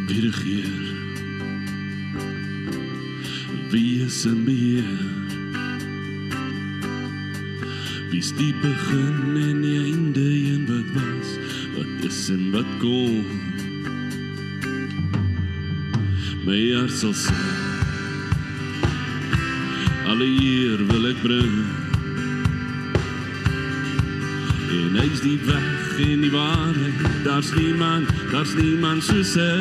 Wie regeer? Wie is in beheer? Wie is die begin en die einde en wat was, wat is en wat kom? My hart sal sê, alle eer wil ek bring, en hy is die weg en die waarheid, daar's niemand soos hy.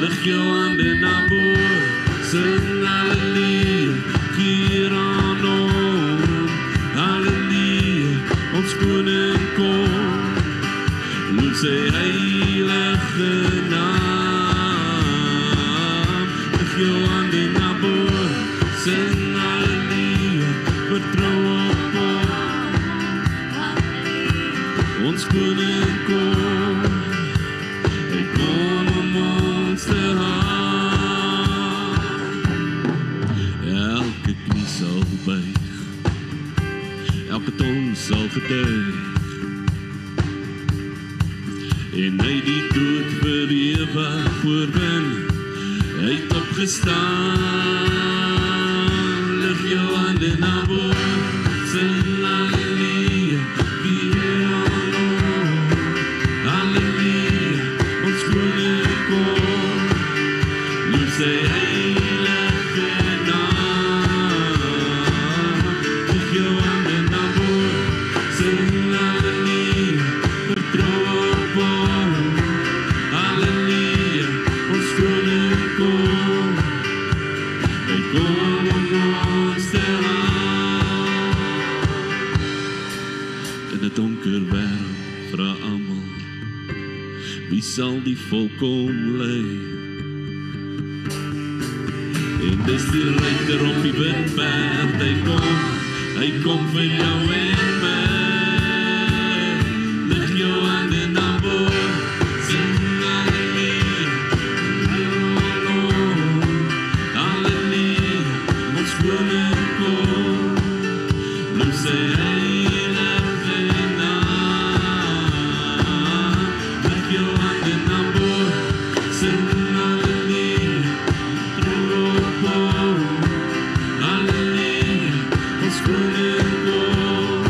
Lig jou hande na bo, sing halleluja, gier aan hom, halleluja, ons koning kom, loof sy heilige naam. Lig jou hande na bo, sing halleluja, vertrou op hom, ons koning kom, hy kom om ons te haal. Elke knie sal buig, elke tong sal getuig, en hy die dood vir ewig oorwin, hy het opgestaan. Lig jou hande na bo, sing halleluja, gier aan hom, halleluja, ons koning kom, loof sy heilige naam. Lig jou hande na bo, sing halleluja, vertrou op hom, halleluja, ons koning kom, hy kom om ons te haal. In 'n donker wêreld vra almal, wie sal die volkom lei? En dis die ryter op die windperd, hy kom vir jou en my. Lig jou hande na bo, sing halleluja, halleluja, ons koning kom, loof sy heilige naam. Lig jou hande na bo, sing halleluja, vertrou op hom, halleluja, ons koning kom,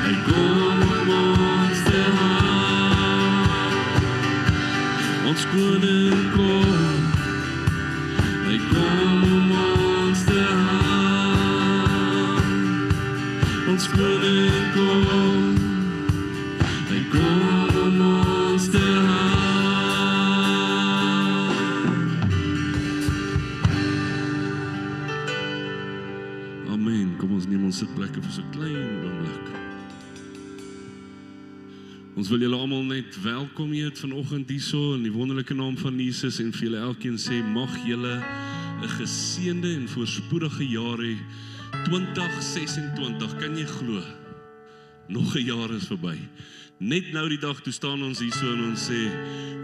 hy kom om ons te haal. Ons koning kom, hy kom om ons te haal. Ons koning kom, hy kom om ons te haal. Amen. Kom ons neem ons sitplekke vir so 'n klein oomblik. Ons wil julle almal net welkom heet vanoggend hierso in die wonderlike naam van Jesus en vir julle elkeen sê, mag julle 'n geseënde en voorspoedige jaar hê. 2026, kan jy glo? Nog 'n jaar is verby. Net nou die dag toe staan ons hierso en ons sê,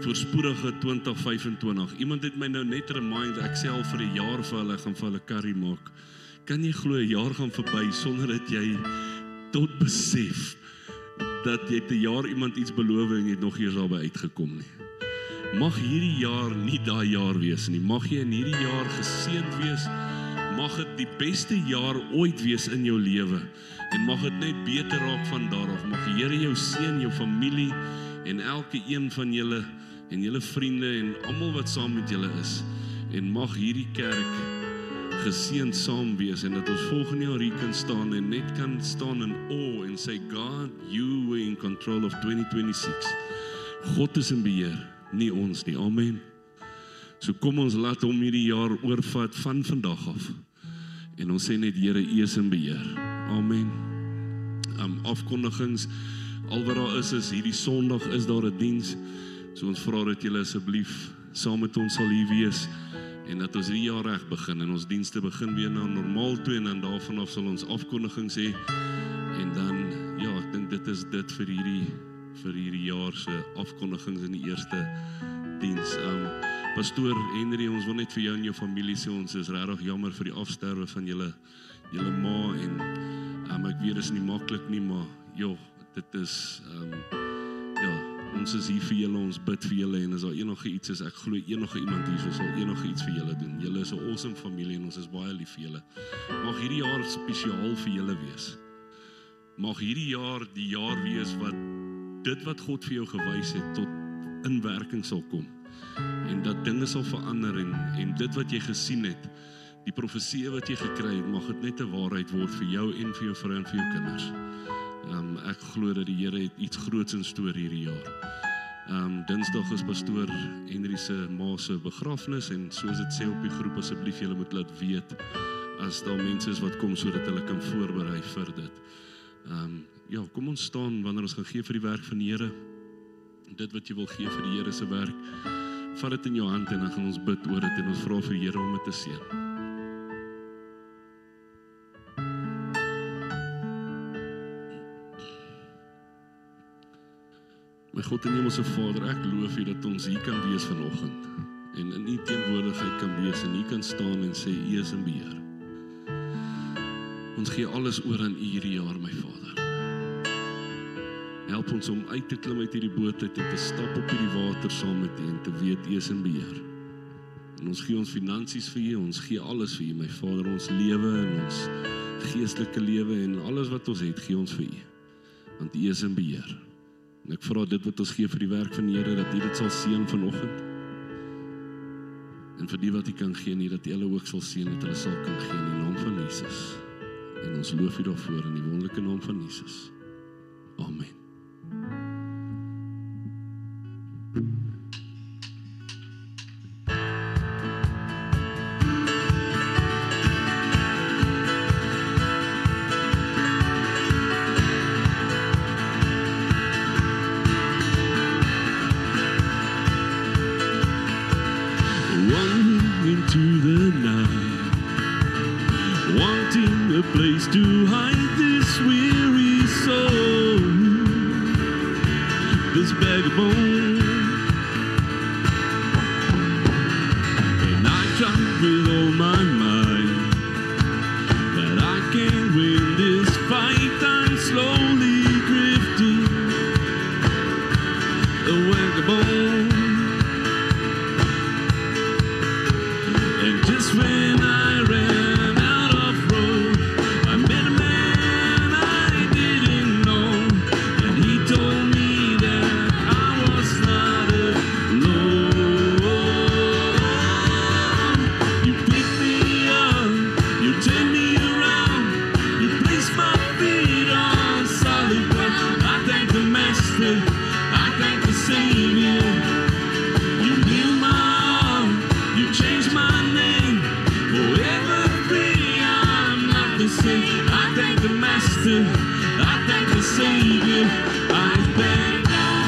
voorspoedige 2025. Iemand het my nou net remind, ek sê al vir 'n jaar vir hulle, gaan vir hulle curry maak. Kan jy glo, 'n jaar gaan verby sonder dat jy tot besef dat jy het 'n jaar iemand iets beloof en jy het nog eers daarby uitgekom nie. Mag hierdie jaar nie daai jaar wees nie. Mag jy in hierdie jaar geseënd wees. Mag dit die beste jaar ooit wees in jou lewe. En mag dit net beter raak van daar af. Mag die Here jou seën, jou familie en elke een van julle en julle vriende en almal wat saam met julle is. En mag hierdie kerk geseënd saam wees en dat ons volgende jaar hier kan staan en net kan staan in awe en sê, God, you were in control of 2026. God is in beheer, nie ons nie. Amen. So kom ons laat hom hierdie jaar oorvat van vandag af. En ons sê net, Here, U is in beheer. Amen. Afkondigings, al wat daar is hierdie Sondag is daar 'n diens. So ons vra dat julle asseblief saam met ons sal hier wees en dat ons hierdie jaar reg begin en ons dienste begin weer na normaal toe en dan daarvan af sal ons afkondigings hê. En dan, ja, ek dink dit is dit vir hierdie jaar se afkondigings in die eerste diens. Pastoor Henry, ons wil net vir jou en jou familie sê, ons is regtig jammer vir die afsterwe van julle ma en ek weet dit is nie maklik nie, maar joh, dit is ons is hier vir julle, ons bid vir julle, en as daar enige iets is, ek glo enige iemand hier sal enige iets vir julle doen. Julle is 'n awesome familie en ons is baie lief vir julle. Mag hierdie jaar spesiaal vir julle wees. Mag hierdie jaar die jaar wees wat dit wat God vir jou gewys het tot in werking sal kom. En dat dinge sal verander en dit wat jy gesien het, die profesie wat jy gekry het, mag dit net 'n waarheid word vir jou en vir jou vrou en vir jou kinders. Ek glo dat die Here het iets groots in stoor hierdie jaar. Dinsdag is pastoor Henry se ma se begrafnis en soos dit sê op die groep, asseblief julle moet laat weet as daar mense is wat kom sodat hulle kan voorberei vir dit. Ja, kom ons staan wanneer ons gaan gee vir die werk van die Here. Dit wat jy wil gee vir die Here se werk, vat dit in jou hand en dan gaan ons bid oor dit en ons vra vir die Here om dit te seën. My God en Hemelse Vader, ek loof U dat ons hier kan wees vanoggend en in U teenwoordigheid kan wees en U kan staan en sê U is in beheer. Ons gee alles oor aan U hierdie jaar, my Vader. Help ons om uit te klim uit hierdie boot uit en te stap op hierdie water saam met U en te weet U is in beheer. En ons gee ons finansies vir U, ons gee alles vir U, my Vader, ons lewe en ons geestelike lewe en alles wat ons het, gee ons vir U. Want U is in beheer. En ek vra dit wat ons gee vir die werk van die Here, dat U dit sal seën vanoggend. En vir die wat U kan gee, nie dat U hulle ook sal seën, dat hulle sal kan gee in die naam van Jesus. En ons loof U daarvoor in die wonderlike naam van Jesus. Amen. Place to hide this weary soul, this vagabond. And I tried with all my might, but I can't win this fight. I'm slowly drifting, a vagabond. And just when I ran out of road, I thank the Savior, I thank God.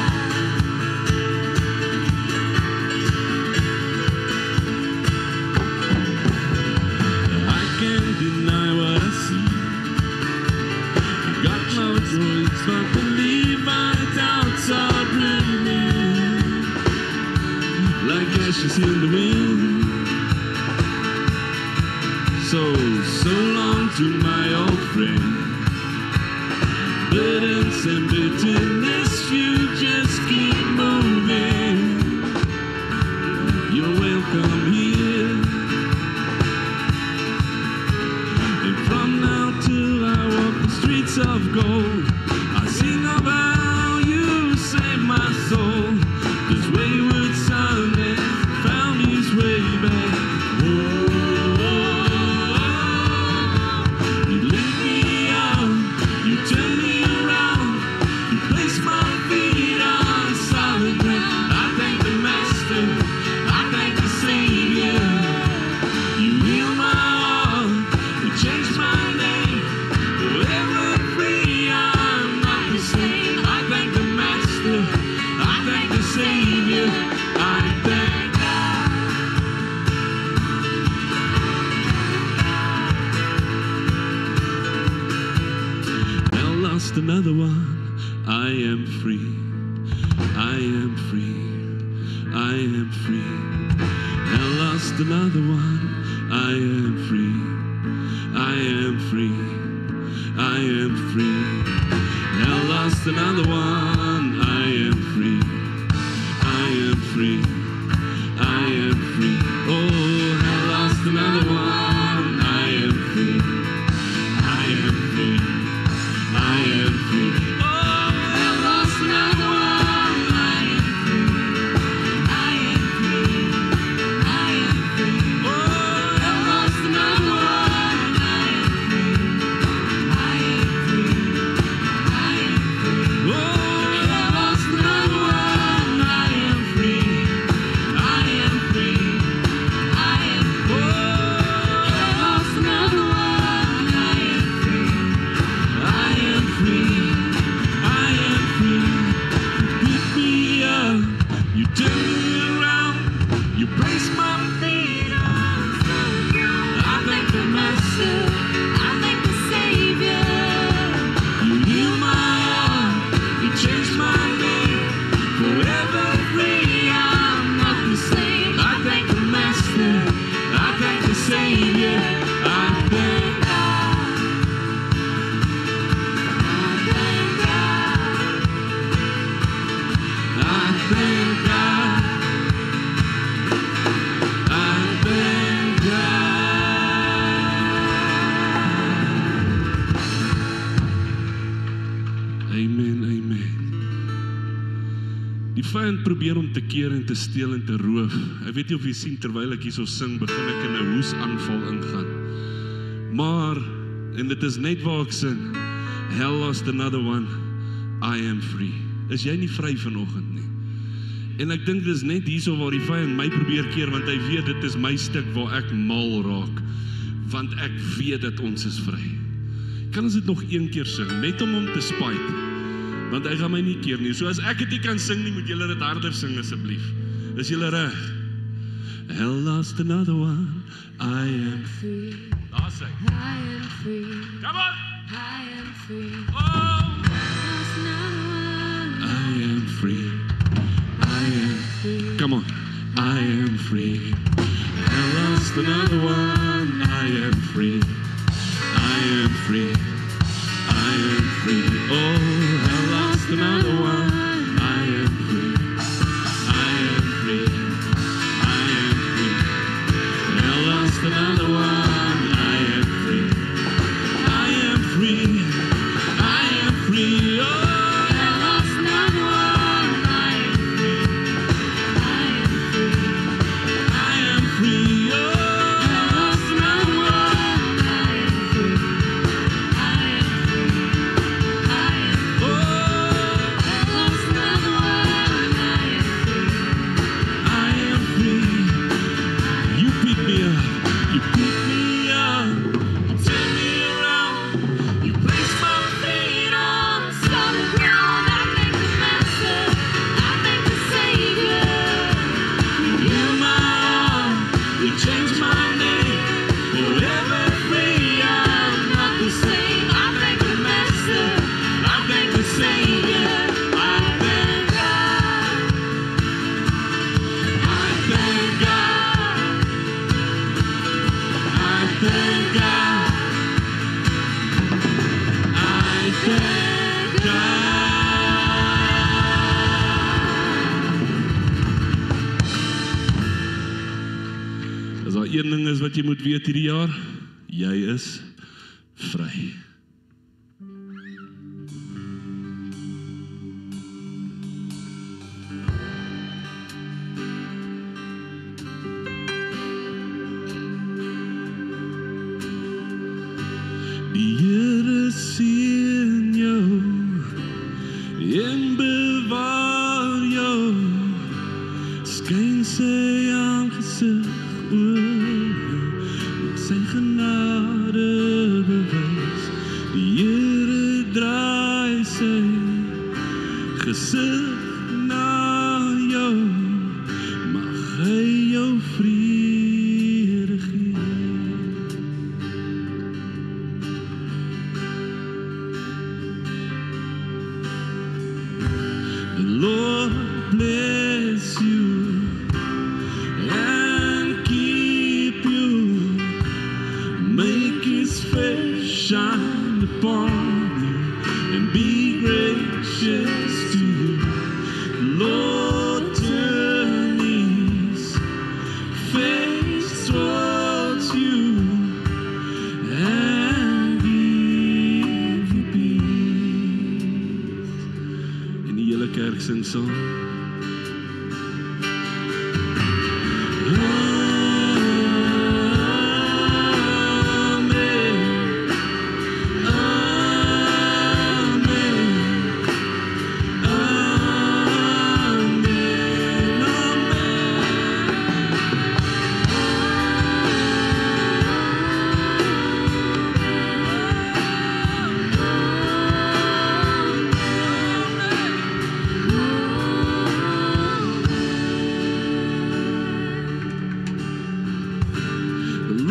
I can't deny what I see. I got no choice but to leave. My doubts are brimming like ashes in the wind. So long to my old friend. Burdens and bitterness, you just keep moving. You're welcome here. And from now till I walk the streets of gold, I sing of how you saved my soul. This wayward son has found his way back home. You lift me up, you turn me. Another one, I am free, I am free, I am free. And lost another one, I am free, I am free, I am free. And lost another one, I am free. thank God. I thank God. Amen, amen. Die vyand probeer om te keer en te steel en te roof. Ek weet nie of jy sien, terwyl ek hierso sing, begin ek in 'n hoesaanval ingaan. Maar, en dit is net waar ek sing, hell lost another one, I am free. Is jy nie vry vanoggend nie? En ek dink dis net hierso waar die vyand my probeer keer, want hy weet dit is my stuk waar ek mal raak. Want ek weet dat ons is vry. Kan ons dit nog een keer sing, net om hom te spyt? Want hy gaan my nie keer nie. So as ek dit nie kan sing nie, moet julle dit harder sing asseblief. Is julle reg? Hell lost another one, I am free. Daar sê. I am free. Come on! I am free. Oh! Lost another one. I am free. I am free. Come on. I am free. Hell lost another one, I am free. I am free. I am free. Oh, hell lost another one. I am free. I am free. I am free. Hell lost another one. I am free. I am free. I am free. Oh, hell lost another one. I am free. I am free. I am free. Oh, hell lost another one. I am free. I am As daar een ding is wat jy moet weet hierdie jaar, jy is vry. Die Here sien jou en bewaar jou, skyn sy aangesig oor jou, met sy genade bewys. Die Here draai sy gesig na jou, mag hy jou vrede gee. The Lord bless you and keep you, make His face shine upon you and be gracious to you. The Lord turn His face towards you and give you peace. En die hele kerk sing saam.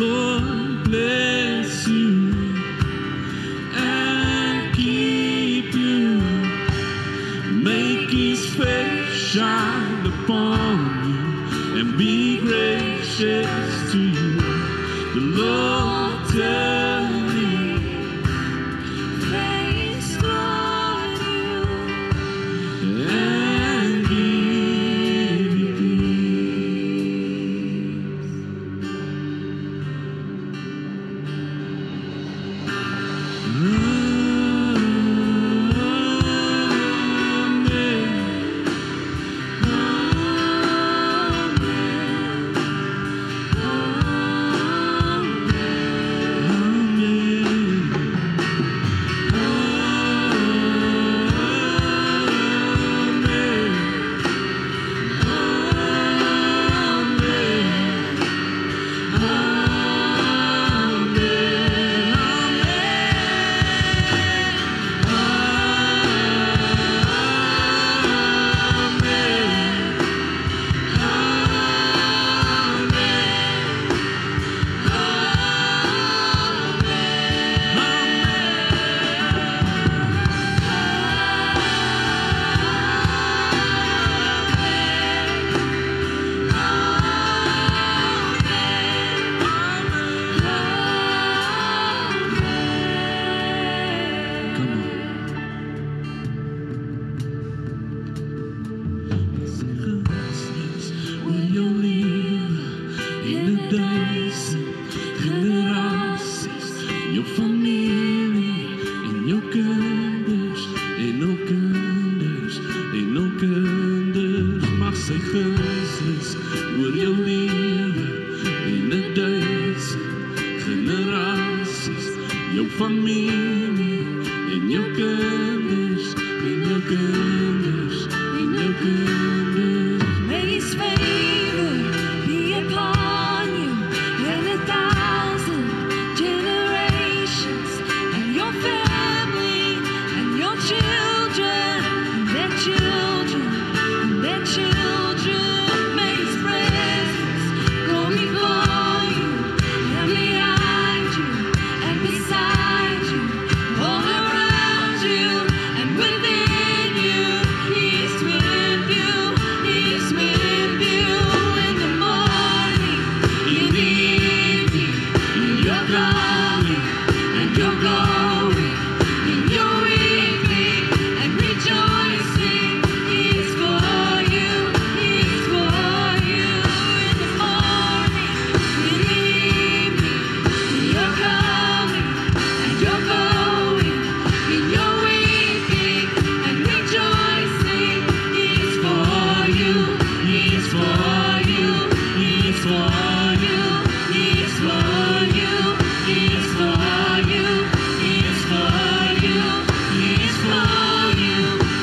Lord bless you and keep you, make His face shine upon you and be gracious to you. The Lord turn His face toward you and give en al kinders mag sy guns oor jou lewe en 1000 generasies, jou familie en jou kinders en jou kinders en jou kinders. May His favor be upon you and 1,000 generations, and your family and your children and their children and their children. May His presence go before you and behind you and beside you, all around you and within you. He is with you, He is with you in the morning, in the evening, in your coming and your going, in your weeping and rejoicing. He is for you, He is for you in the morning, in the evening, in your coming and your going, in your weeping and rejoicing. He is for you, He is for you, He is for you, He is for you, He is for you, He is for you, He is for you,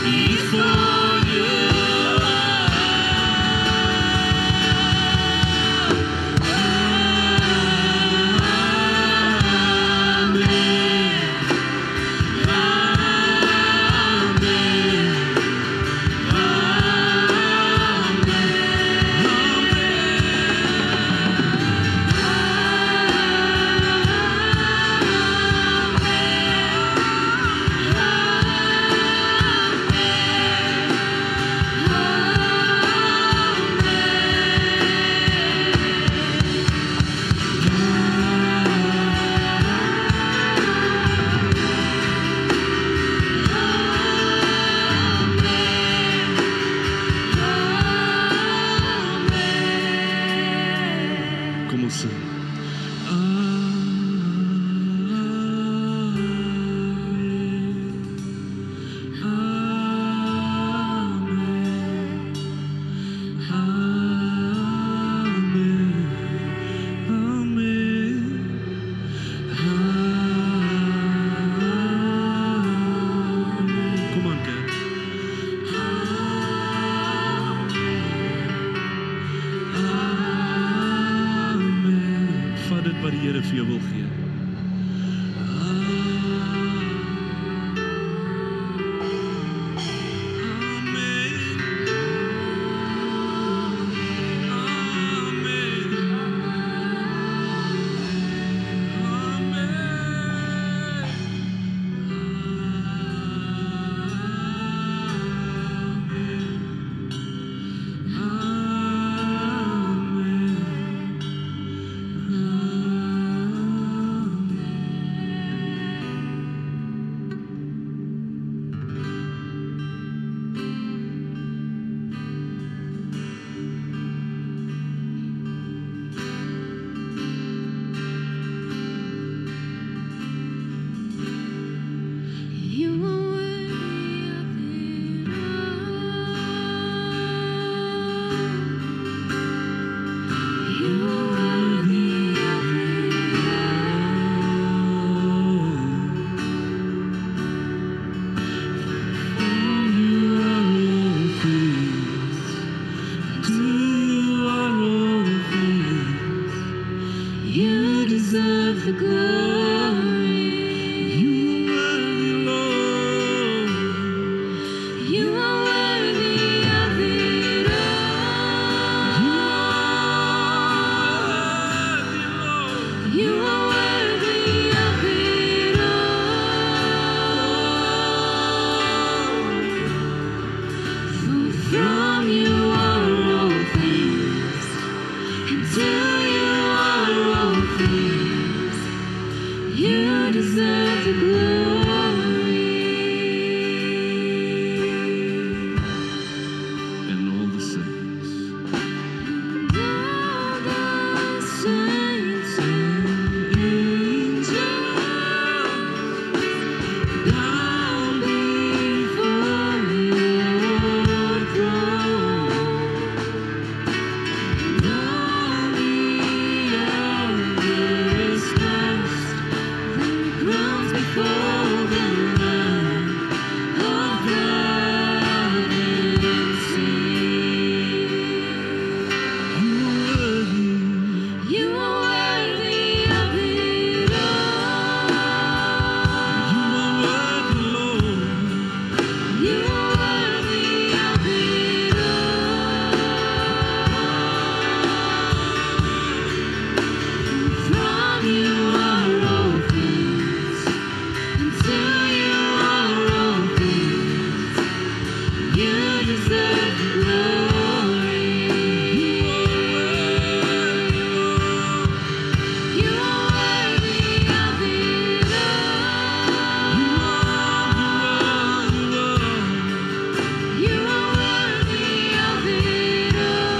He is for you. Kom ons sing. Kom aan, kerk. Vat dit wat die Here vir jou wil gee. deserve the glory. You are worthy of it all. You are worthy of it all.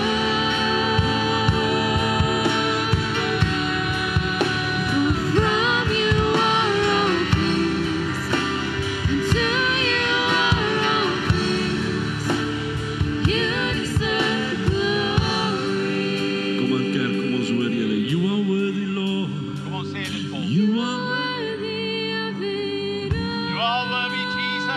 From you are all things, and to you are all things. You deserve the glory. Kom aan kerk, kom ons hoor julle. You are worthy, Lord. Kom ons sê dit vol. You You are are worthy of it all. You are worthy, Jesus.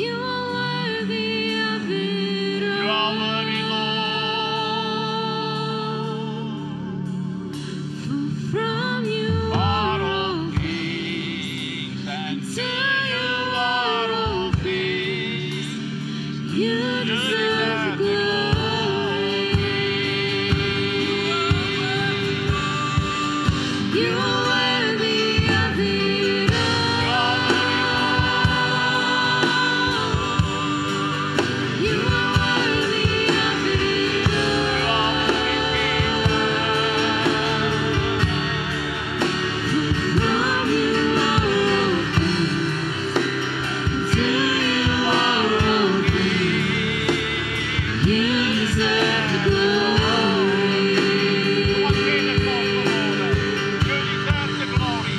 You are worthy of it all. You are worthy, Lord. From you Are are all all things, and to to you you are all things. you deserve the glory. You are worthy of it all. You are worthy of it all. From you are all things, to you are all things. You deserve the glory. Kom ons sê dit vol vanmorgen. You deserve the glory.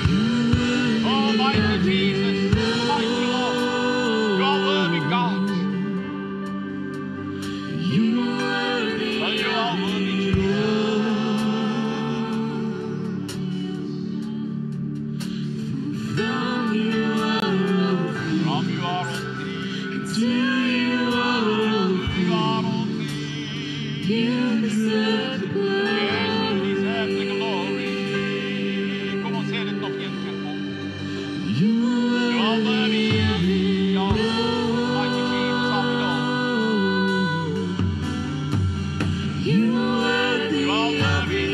Almighty Jesus, mighty Lord. You are worthy, God. You are worthy And you are of worthy, it Jesus. From you are all things, From you are all things. to you are all You are all things. things. You deserve the glory. Yes, you deserve the glory. Kom ons sê dit nog een keer vol. You You are are worthy, worthy of it God. Mighty Jesus of it all. You are worthy You are of worthy,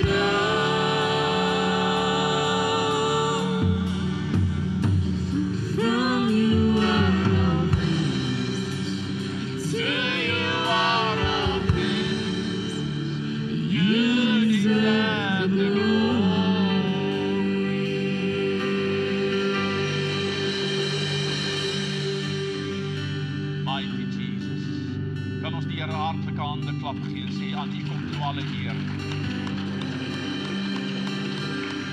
it all. From you are all things, To you are all things. you deserve the Mighty Jesus. Kan ons die Here 'n hartlike hande klap gee en sê aan U kom toe alle eer.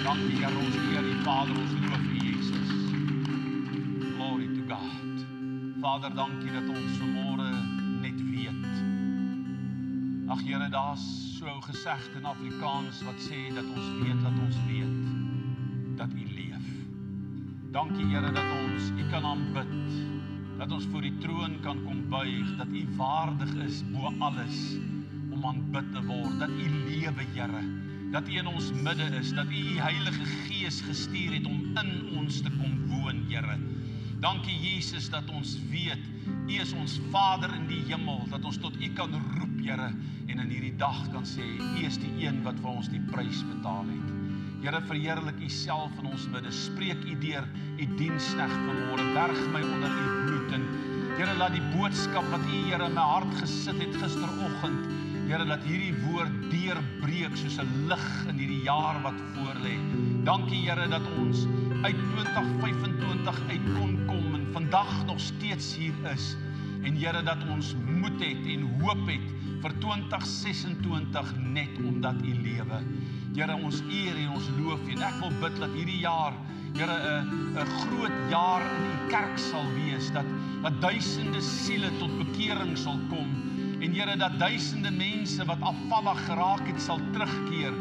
Dankie Here, ons eer U Vader, ons loof U Jesus. Glory to God. Vader, dankie dat ons vanmôre net weet. Ag Here, daar's so 'n gesegde in Afrikaans wat sê dat ons weet dat U leef. Dankie Here dat ons U kan aanbid, dat ons voor die troon kan kom buig, dat U waardig is bo alles om aanbid te word, dat U lewe Here, dat U in ons midde is, dat U U Heilige Gees gestuur het om in ons te kom woon, Here. Dankie Jesus dat ons weet, U is ons Vader in die hemel, dat ons tot U kan roep, Here, en in hierdie dag kan sê, U is die een wat vir ons die prys betaal het. Here, verheerlik U self in ons midde, spreek U deur U diensknegt vanmôre, berg my onder U bloed, en Here, laat die boodskap wat U, Here, in my hart gesit het gisteroggend, Here, dat hierdie woord deurbreek soos 'n lig in hierdie jaar wat voorlê. Dankie Here dat ons uit 2025 uit kon kom en vandag nog steeds hier is. En Here dat ons moed het en hoop het vir 2026 net omdat U lewe. Here, ons eer en ons loof U. En ek wil bid dat hierdie jaar, Here, 'n groot jaar in U kerk sal wees, dat duisende siele tot bekering sal kom. En Here, dat duisende mense wat afvallig geraak het sal terugkeer.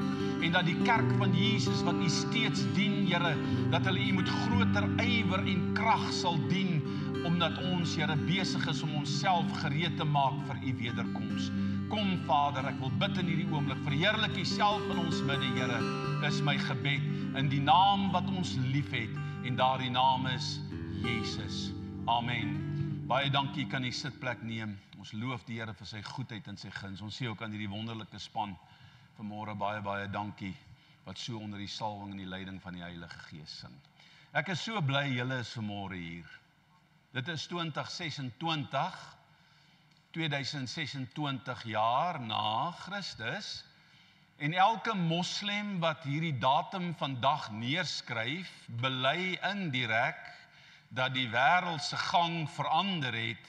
En dat die kerk van Jesus wat U steeds dien, Here, dat hulle U met groter ywer en krag sal dien, omdat ons, Here, besig is om onsself gereed te maak vir U wederkoms. Kom Vader, ek wil bid in hierdie oomblik, verheerlik U self in ons midde, Here, is my gebed, in die naam wat ons lief het, en daardie naam is Jesus. Amen. Baie dankie, kan U sitplek neem. Ons loof die Here vir sy goedheid en sy guns. Ons sê ook aan hierdie wonderlike span vanmôre baie dankie, wat so onder die salwing en die leiding van die Heilige Gees sing. Ek is so bly julle is vanmôre hier. Dit is 2026 jaar na Christus. En elke moslim wat hierdie datum vandag neerskryf, bely indirek dat die wêreld se gang verander het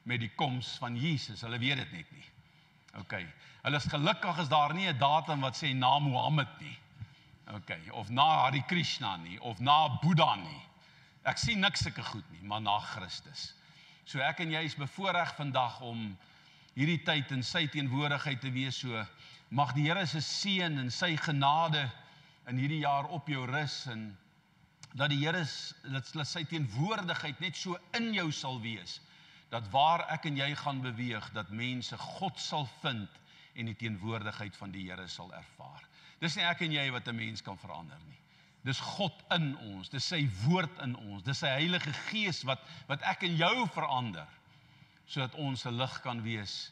met die koms van Jesus. Hulle weet dit net nie. Okay. Hulle is gelukkig as daar nie 'n datum wat sê na Mohammed nie. Okay. Of na Hare Krishna nie, of na Boeddha nie. Ek sien niks sulke goed nie, maar na Christus. So ek en jy is bevoorreg vandag om hierdie tyd in sy teenwoordigheid te wees. So mag die Here se seën en sy genade in hierdie jaar op jou rus, en dat die Here sy teenwoordigheid net so in jou sal wees, dat waar ek en jy gaan beweeg, dat mense God sal vind en die teenwoordigheid van die Here sal ervaar. Dis nie ek en jy wat 'n mens kan verander nie. Dis God in ons, dis sy woord in ons, dis sy Heilige Gees wat ek en jou verander, sodat ons 'n lig kan wees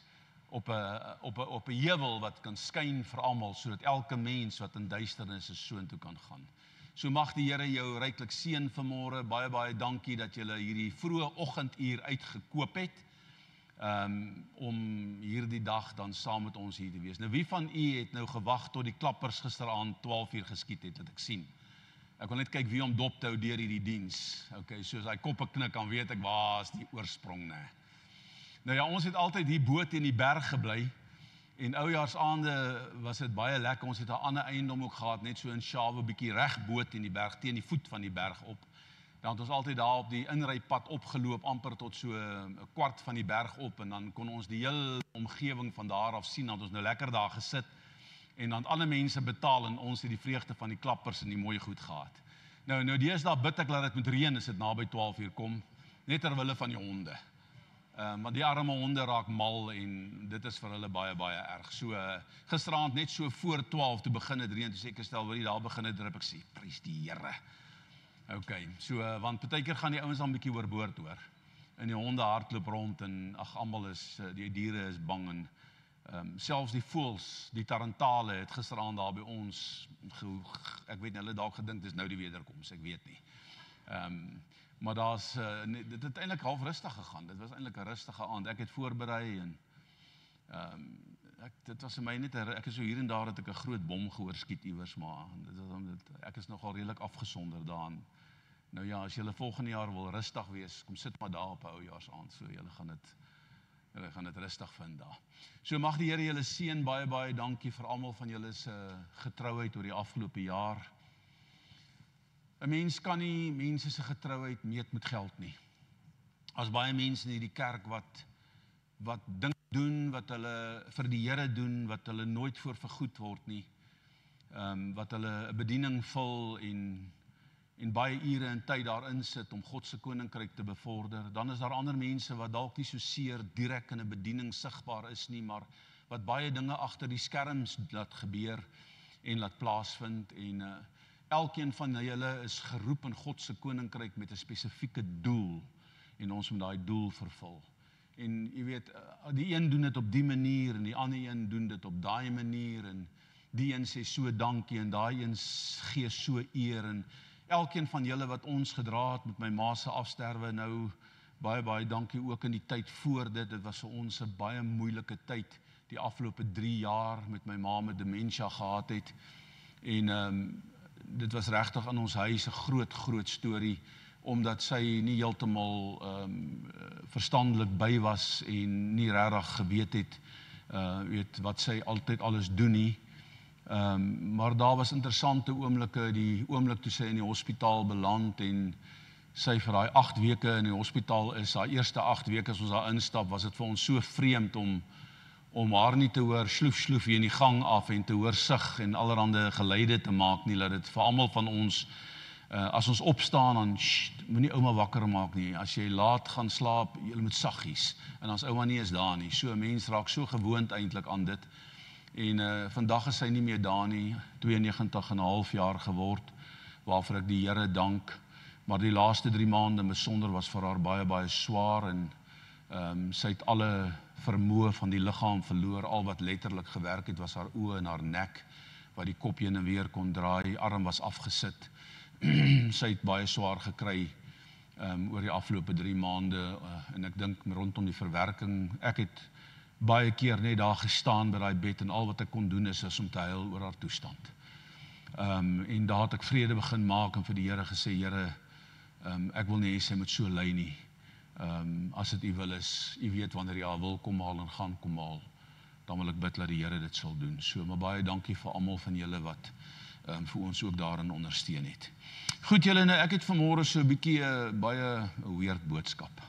op 'n heuwel wat kan skyn vir almal, sodat elke mens wat in duisternis is soontoe kan gaan. So mag die Here jou ryklik seën vanmôre. Baie baie dankie dat julle hierdie vroeë oggenduur uitgekoop het om hierdie dag dan saam met ons hier te wees. Nou wie van u het nou gewag tot die klappers gisteraand 12 uur geskiet het, dat ek sien. Ek wil net kyk wie om dop te hou deur hierdie diens. Okay, so as hy koppe knik, dan weet ek waar is die oorsprong, né? Nou ja, ons het altyd hier bo teen die berg gebly. En oujaarsaande was dit baie lekker. Ons het 'n ander eiendom ook gehad, net so in Shawe, bietjie reg bo teen die berg, teen die voet van die berg op. Dan het ons altyd daar op die inrypad opgeloop, amper tot so 'n kwart van die berg op, en dan kon ons die hele omgewing van daar af sien. Dan het ons nou lekker daar gesit, en dan ander mense betaal, en ons het die vreugde van die klappers en die mooi goed gehad. Nou deesdae bid ek dat dit moet reën as dit naby 12 uur kom, net ter wille van die honde. Maar die arme honde raak mal, en dit is vir hulle baie baie erg. So gisteraand net so voor 12 toe begin het reën, toe sê ek stel hoor jy daar begin het drip, ek sê prys die Here. Okay, so want partykeer gaan die ouens dan 'n bietjie oorboord hoor. En die honde hardloop rond, en almal is die diere is bang, en selfs die voëls, die tarantale het gisteraand daar by ons ek weet nie, hulle dalk gedink dis nou die wederkoms, ek weet nie. Maar dit het eintlik half rustig gegaan. Dit was eintlik 'n rustige aand. Ek het voorberei, en dit was vir my net ek is so hier en daar dat ek 'n groot bom gehoor skiet iewers, maar ek is nogal redelik afgesonder daarin. Nou ja, as julle volgende jaar wil rustig wees, kom sit maar daar op 'n oujaarsaand, so julle gaan dit rustig vind daar. So mag die Here julle seën. Baie baie dankie vir almal van julle se getrouheid oor die afgelope jaar. 'n Mens kan nie mense se getrouheid meet met geld nie. As baie mense in hierdie kerk wat dinge doen, wat hulle vir die Here doen, wat hulle nooit voor vergoed word nie, wat hulle 'n bediening vul en baie ure en tyd daarin sit om God se koninkryk te bevorder, dan is daar ander mense wat dalk nie so seer direk in 'n bediening sigbaar is nie, maar wat baie dinge agter die skerms laat gebeur en laat plaasvind, en elkeen van julle is geroep in God se koninkryk met 'n spesifieke doel, en ons moet daai doel vervul. En jy weet, die een doen dit op die manier, en die ander een doen dit op daai manier, en die een sê so dankie, en daai een gee so eer, en elkeen van julle wat ons gedra het met my ma se afsterwe, nou baie baie dankie ook in die tyd voor dit. Dit was vir ons 'n baie moeilike tyd, die afgelope 3 jaar met my ma met dementia gehad het, en dit was regtig in ons huis 'n groot storie, omdat sy nie heeltemal verstandelik by was en nie regtig geweet het weet wat sy altyd alles doen nie. Maar daar was interessante oomblikke, die oomblik toe sy in die hospitaal beland en sy vir daai 8 weke in die hospitaal is. Haar eerste 8 weke as ons daar instap, was dit vir ons so vreemd om haar nie te hoor sloef hier in die gang af en te hoor sug en allerhande geluide te maak nie, dat dit vir almal van ons as ons opstaan, dan moenie ouma wakker maak nie. As jy laat gaan slaap, jy moet saggies. En as ouma nie is daar nie. So 'n mens raak so gewoond eintlik aan dit. En vandag is sy nie meer daar nie, 92,5 jaar geword, waarvoor ek die Here dank. Maar die laaste 3 maande besonder was vir haar baie, baie swaar en sy het alle vermoë van die liggaam verloor. Al wat letterlik gewerk het was haar oë en haar nek, wat die kop heen en weer kon draai. Die arm was afgesit. Sy het baie swaar gekry oor die afgelope 3 maande, en ek dink rondom die verwerking, ek het baie keer net daar gestaan by daai bed, en al wat ek kon doen is om te huil oor haar toestand. En daar het ek vrede begin maak, en vir die Here gesê, Here, ek wil nie hê sy moet so ly nie. As dit U wil is, U weet wanneer U haar wil kom haal en gaan kom haal, dan wil ek bid dat die Here dit sal doen. So, maar baie dankie vir almal van julle wat vir ons ook daarin ondersteun het. Goed julle, nou ek het vanmôre so 'n bietjie baie weird boodskap.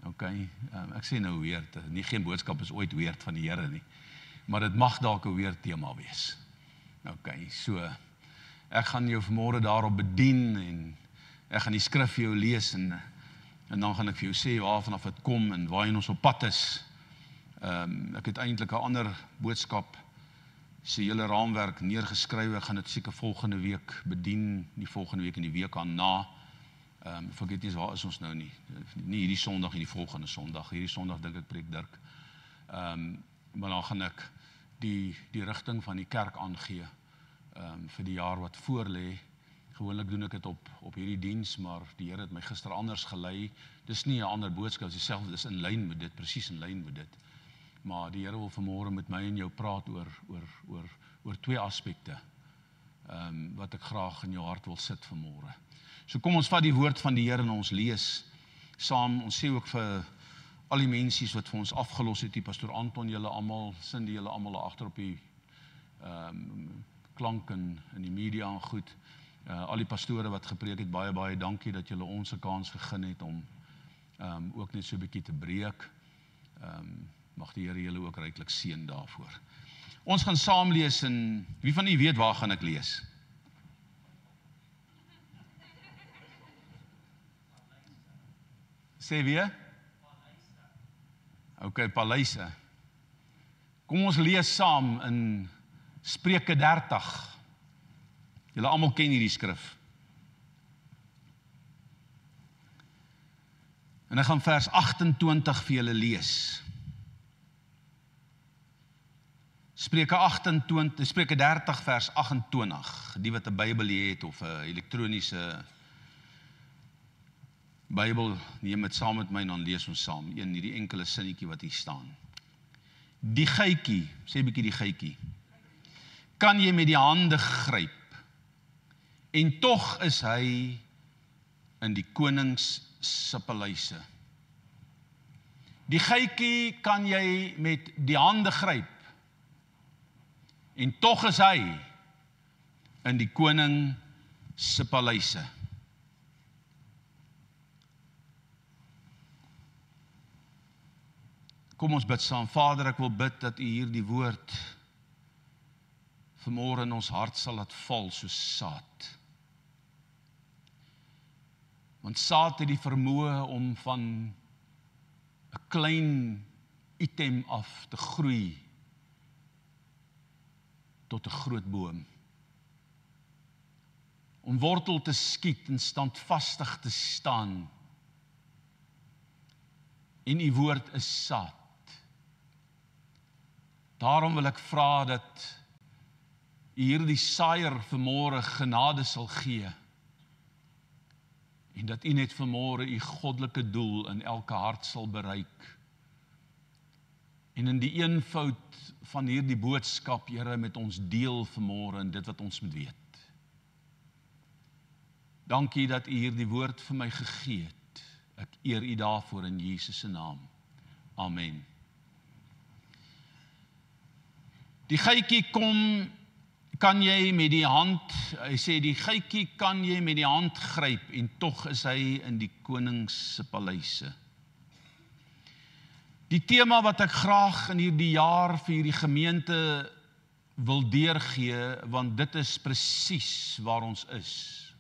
Okay, ek sê nou weird, geen boodskap is ooit weird van die Here nie, maar dit mag dalk 'n weird tema wees. Okay, so ek gaan jou vanmôre daarop bedien en ek gaan die skrif vir jou lees en dan gaan ek vir jou sê waarvanaf dit kom en waarheen ons op pad is. Ek het eintlik 'n ander boodskap se hele raamwerk neergeskryf. Ek gaan dit seker volgende week bedien, nie volgende week en die week aan na. Ek vergeet nie waar is ons nou nie. Nie hierdie Sondag en die volgende Sondag. Hierdie Sondag dink ek preek Dirk. Maar dan gaan ek die rigting van die kerk aangee vir die jaar wat voor lê. Gewoonlik doen ek dit op hierdie diens, maar die Here het my gister anders gelei. Dis nie 'n ander boodskap, dis dieselfde, dis in lyn met dit, presies in lyn met dit. Maar die Here wil vanmôre met my en jou praat oor 2 aspekte wat ek graag in jou hart wil sit vanmôre. So kom ons vat die woord van die Here en ons lees saam. Ons sê ook vir al die mensies wat vir ons afgelos het, die pastoor Anton, julle almal, Cindy, julle almal daar agter op die klank en in die media en goed. Al die pastore wat gepreek het, baie dankie dat julle ons 'n kans gegee het om ook net so 'n bietjie te breek. Mag die Here julle ook ryklik seën daarvoor. Ons gaan saam lees en wie van u weet waar gaan ek lees? Sê weer? Okay, Paleise. Kom ons lees saam in Spreuke 30. Julle almal ken hierdie skrif. En ek gaan vers 28 vir julle lees. Spreuke 30 vers 28. Die wat 'n Bybel het of 'n elektroniese Bybel, neem dit saam met my en dan lees ons saam. Hierdie enkele sinnetjie wat hier staan. Die geitjie, sê 'n bietjie die geitjie, kan jy met die hande gryp, en tog is hy in die konings se paleise. Die geitjie kan jy met die hande gryp, en tog is hy in die koning se paleise. Kom ons bid saam. Vader, ek wil bid dat U hierdie woord vanmôre in ons hart sal laat val soos saad. Want saad het die vermoë om van 'n klein item af te groei tot 'n groot boom. Om wortel te skiet en standvastig te staan. En U woord is saad. Daarom wil ek vra dat U hierdie saaier vanmôre genade sal gee. En dat U net vanmôre U goddelike doel in elke hart sal bereik. En in die eenvoud van hierdie boodskap, Here, met ons deel vanmôre en dit wat ons moet weet. Dankie dat U hierdie woord vir my gegee het. Ek eer U daarvoor in Jesus se naam. Amen. Die geitjie kan jy met die hand, hy sê die geitjie kan jy met die hand gryp en tog is hy in die konings se paleise. Die tema wat ek graag in hierdie jaar vir hierdie gemeente wil deurgee, want dit is presies waar ons is.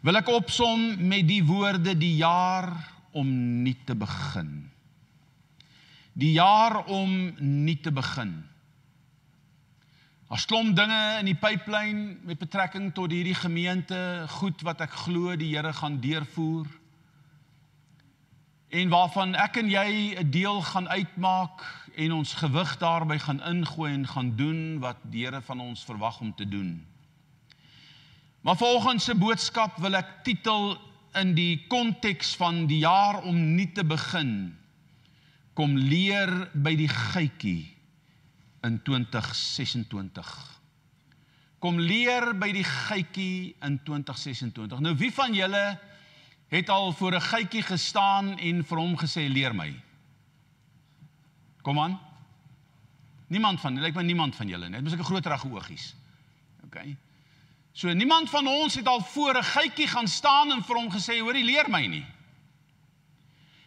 Wil ek opsom met die woorde die jaar om nuut te begin. Die jaar om nuut te begin. Daar's klomp dinge in die pipeline met betrekking tot hierdie gemeente, goed wat ek glo die Here gaan deurvoer. En waarvan ek en jy 'n deel gaan uitmaak en ons gewig daarby gaan ingooi en gaan doen wat die Here van ons verwag om te doen. Maar volgens se boodskap wil ek titel in die konteks van die jaar om nie te begin, kom leer by die gietjie in 2026. Kom leer by die gietjie in 2026. Nou wie van julle het al voor 'n gietjie gestaan en vir hom gesê, leer my? Kom aan. Niemand van, lyk my niemand van julle, net mos ek 'n groterige oogies. Okay. So niemand van ons het al voor 'n gietjie gaan staan en vir hom gesê, hoorie, leer my nie.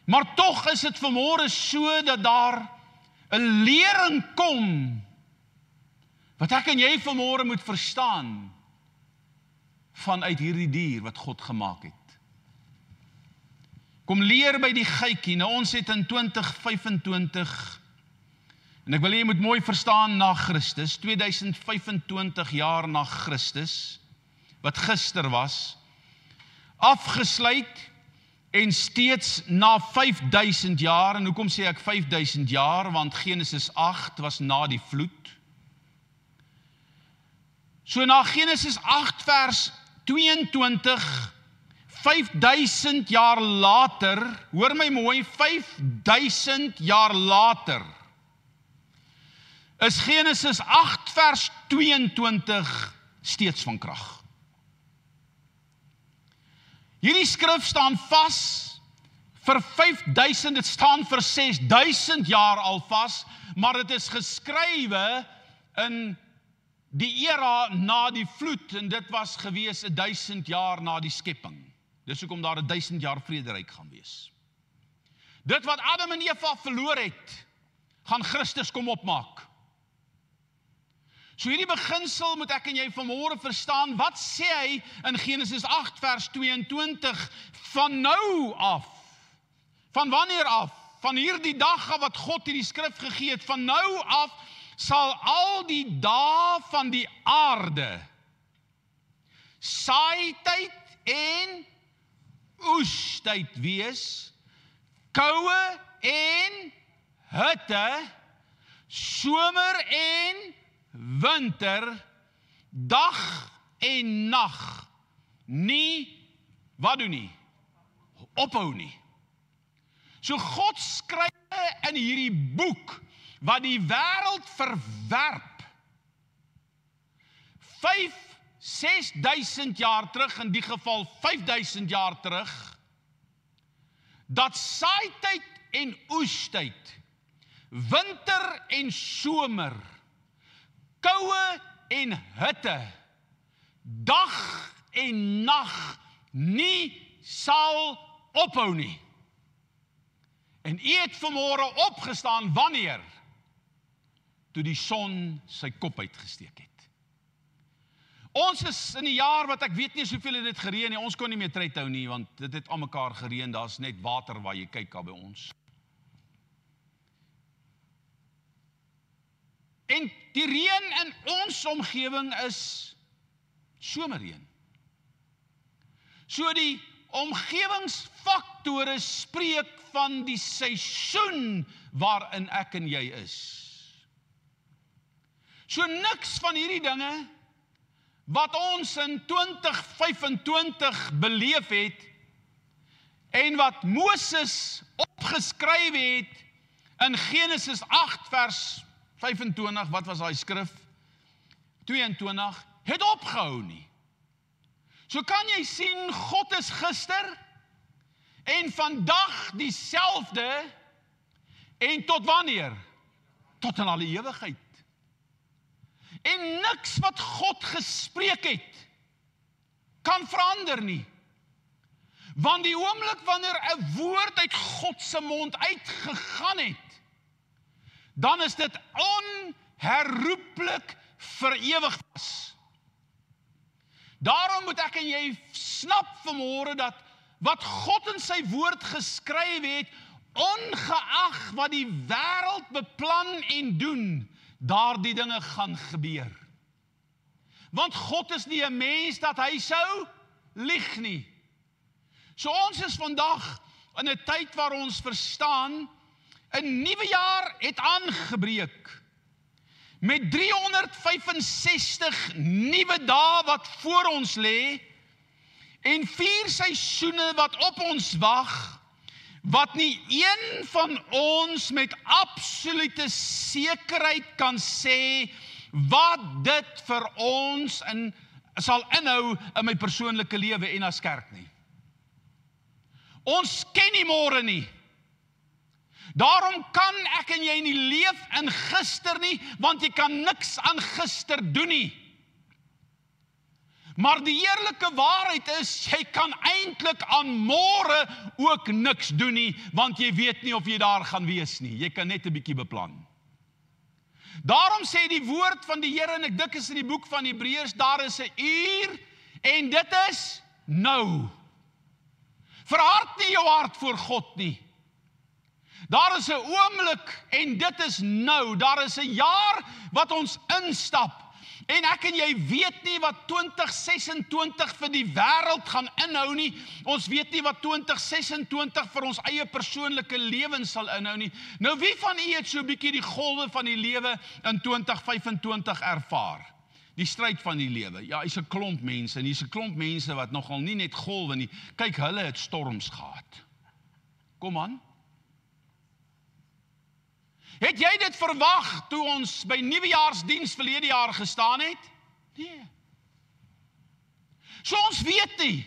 Maar tog is dit vanmôre so dat daar 'n lering kom wat ek en jy vanmôre moet verstaan vanuit hierdie dier wat God gemaak het. Kom leer by die gietjie. Nou ons het in 2025 en ek wil jy moet mooi verstaan na Christus, 2025 jaar na Christus, wat gister was, afgesluit en steeds na 5000 jaar, en hoekom sê ek 5000 jaar, want Genesis 8 was na die vloed. So na Genesis 8 vers 22, 5000 jaar later, hoor my mooi, 5000 jaar later, is Genesis 8 vers 22 steeds van krag. Hierdie skrif staan vas vir 5000, dit staan vir 6000 jaar al vas, maar dit is geskrywe in die era na die vloed, en dit was gewees 1000 jaar na die skepping. Dis hoekom daar 1000 jaar vrederyk gaan wees. Dit wat Adam en Eva verloor het, gaan Christus kom opmaak. So hierdie beginsel moet ek en jy vanmôre verstaan, wat sê hy in Genesis 8 vers 22, van nou af, van wanneer af, van hierdie dag af wat God hierdie skrif gegee het, van nou af sal al die dae van die aarde, saaityd en oestyd wees, koue en hitte, somer en winter, dag en nag, nie, wat doen nie? Ophou nie. So God skryf in hierdie boek, wat die wêreld verwerp, 5-6 jaar terug, in die geval 5000 jaar terug, dat saaityd en oestyd, winter en somer, koue en hitte, dag en nag nie sal ophou nie. En u het vanmôre opgestaan wanneer? Toe die son sy kop uitgesteek het. Ons is in die jaar wat ek weet nie soveel het dit gereën nie, ons kon nie meer tred hou nie, want dit het al mekaar gereën, daar's net water waar jy kyk daar by ons. En die reën in ons omgewing is somerreën. So die omgewingsfaktore spreek van die seisoen waarin ek en jy is. So niks van hierdie dinge wat ons in 2025 beleef het en wat Moses opgeskryf het in Genesis 8 vers 25, wat was daai skrif? 22, het opgehou nie. So kan jy sien, God is gister en vandag dieselfde en tot wanneer? Tot in alle ewigheid. En niks wat God gespreek het, kan verander nie. Want die oomblik wanneer 'n woord uit God se mond uitgegaan het, dan is dit onherroepelik vir ewig was. Daarom moet ek en jy snap vanmôre dat wat God in sy woord geskryf het, ongeag wat die wêreld beplan en doen, daardie dinge gaan gebeur. Want God is nie 'n mens dat hy sou lieg nie. So ons is vandag in 'n tyd waar ons verstaan, 'n nuwe jaar het aangebreek. Met 365 nuwe dae wat voor ons lê, en 4 seisoene wat op ons wag, wat nie een van ons met absolute sekerheid kan sê, wat dit vir ons sal inhou in my persoonlike lewe en as kerk nie. Ons ken nie môre nie. Daarom kan ek en jy nie leef in gister nie, want jy kan niks aan gister doen nie. Maar die eerlike waarheid is, jy kan eintlik aan môre ook niks doen nie, want jy weet nie of jy daar gaan wees nie. Jy kan net 'n bietjie beplan. Daarom sê die woord van die Here, en ek dink is in die boek van Hebreërs, daar is 'n uur, en dit is nou. Verhard nie jou hart voor God nie. Daar is 'n oomblik, en dit is nou. Daar is 'n jaar wat ons instap, en ek en jy weet nie wat 2026 vir die wêreld gaan inhou nie. Ons weet nie wat 2026 vir ons eie persoonlike lewens sal inhou nie. Nou wie van u het so 'n bietjie die golwe van die lewe in 2025 ervaar? Die stryd van die lewe. Ja, hier's 'n klomp mense, en hier's 'n klomp mense wat nogal nie net golwe nie. Kyk, hulle het storms gehad. Kom aan. Het jy dit verwag toe ons by nuwejaarsdiens verlede jaar gestaan het? Nee. So ons weet nie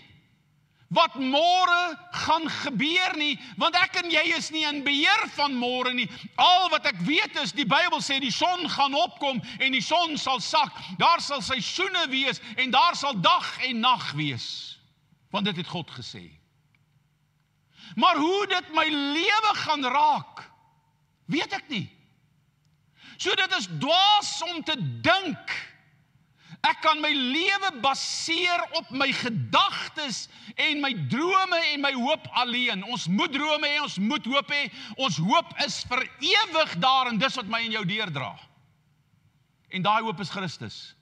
wat môre gaan gebeur nie, want ek en jy is nie in beheer van môre nie. Al wat ek weet is, die Bybel sê die son gaan opkom en die son sal sak. Daar sal seisoene wees en daar sal dag en nag wees. Want dit het God gesê. Maar hoe dit my lewe gaan raak, weet ek nie. So dit is dwaas om te dink, ek kan my lewe baseer op my gedagtes en my drome en my hoop alleen. Ons moet drome hê, ons moet hoop hê, ons hoop is vir ewig daar, en dis wat my en jou deurdra. En daai hoop is Christus.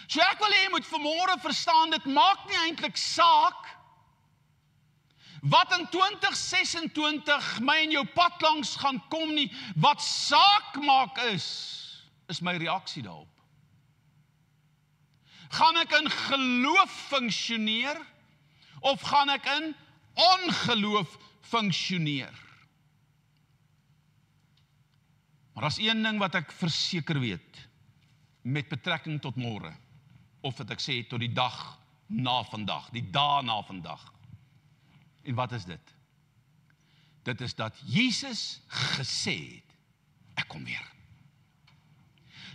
So ek wil hê jy moet vanmôre verstaan, dit maak nie eintlik saak wat in 2026 my en jou pad langs gaan kom nie. Wat saak maak is my reaksie daarop. Gaan ek in geloof funksioneer, of gaan ek in ongeloof funksioneer? Maar daar's een ding wat ek verseker weet, met betrekking tot môre, of wat ek sê tot die dag na vandag, die dae na vandag. En wat is dit? Dit is dat Jesus gesê het, ek kom weer.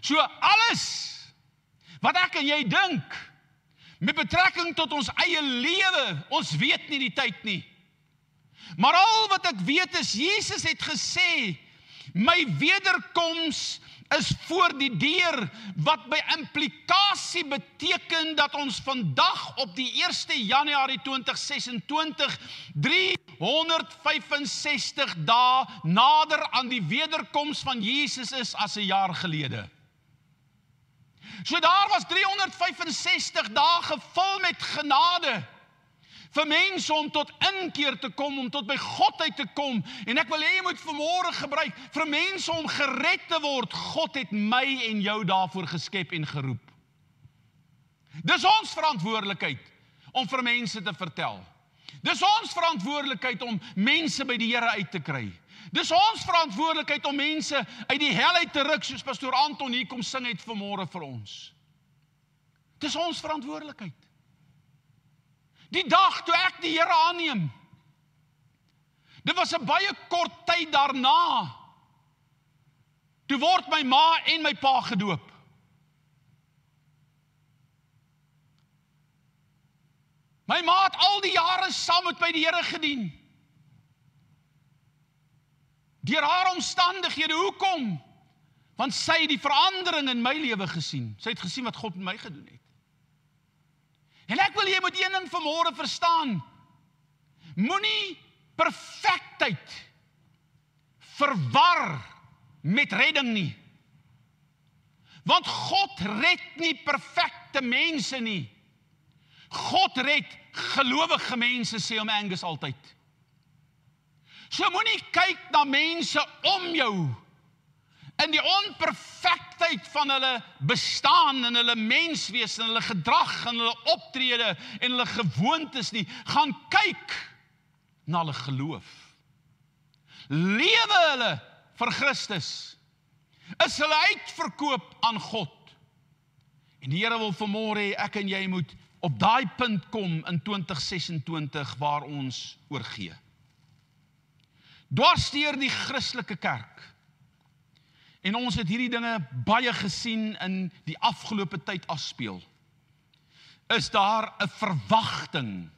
So alles wat ek en jy dink, met betrekking tot ons eie lewe, ons weet nie die tyd nie. Maar al wat ek weet is, Jesus het gesê, my wederkoms is voor die deur, wat by implikasie beteken dat ons vandag op die 1 Januarie 2026 365 dae nader aan die wederkoms van Jesus is as 'n jaar gelede. So daar was 365 dae gevul met genade vir mense om tot inkeer te kom, om tot by God uit te kom. En ek wil hê jy moet vanmôre gebruik vir mense om gered te word. God het my en jou daarvoor geskep en geroep. Dis ons verantwoordelikheid om vir mense te vertel. Dis ons verantwoordelikheid om mense by die Here uit te kry. Dis ons verantwoordelikheid om mense uit die hel uit te ruk, soos pastoor Anton hier kom sing het vanmôre vir ons. Dis ons verantwoordelikheid. Die dag toe ek die Here aanneem, dit was 'n baie kort tyd daarna, toe word my ma en my pa gedoop. My ma het al die jare saam met my die Here gedien. Deur haar omstandighede, hoekom? Want sy het die verandering in my lewe gesien. Sy het gesien wat God met my gedoen het. En ek wil jy moet een ding vanmôre verstaan. Moenie perfektheid verwar met redding nie. Want God red nie perfekte mense nie. God red gelowige mense, sê hom Angus altyd. So moenie kyk na mense om jou in die onperfektheid van hulle bestaan en hulle menswees en hulle gedrag en hulle optrede en hulle gewoontes nie, gaan kyk na hulle geloof. Lewe hulle vir Christus? Is hulle uitverkoop aan God? En die Here wil vanmôre hê ek en jy moet op daai punt kom in 2026 waar ons oorgee. Dwarsteer die Christelike kerk. En ons het hierdie dinge baie gesien in die afgelope tyd afspeel. Is daar 'n verwagting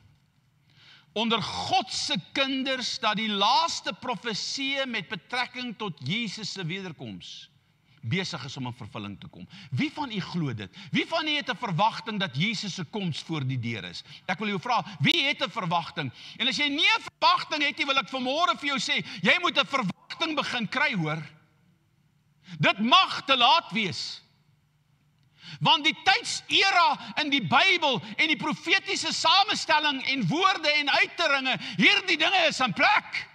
onder God se kinders dat die laaste profeseë met betrekking tot Jesus se wederkoms besig is om in vervulling te kom. Wie van u glo dit? Wie van u het 'n verwagting dat Jesus se koms voor die deur is? Ek wil jou vra, wie het 'n verwagting? En as jy nie 'n verwagting het nie, wil ek vanmôre vir jou sê, jy moet 'n verwagting begin kry, hoor. Dit mag te laat wees. Want die tydsera in die Bybel en die profetiese samestelling en woorde en uiteringe, hierdie dinge is in plek.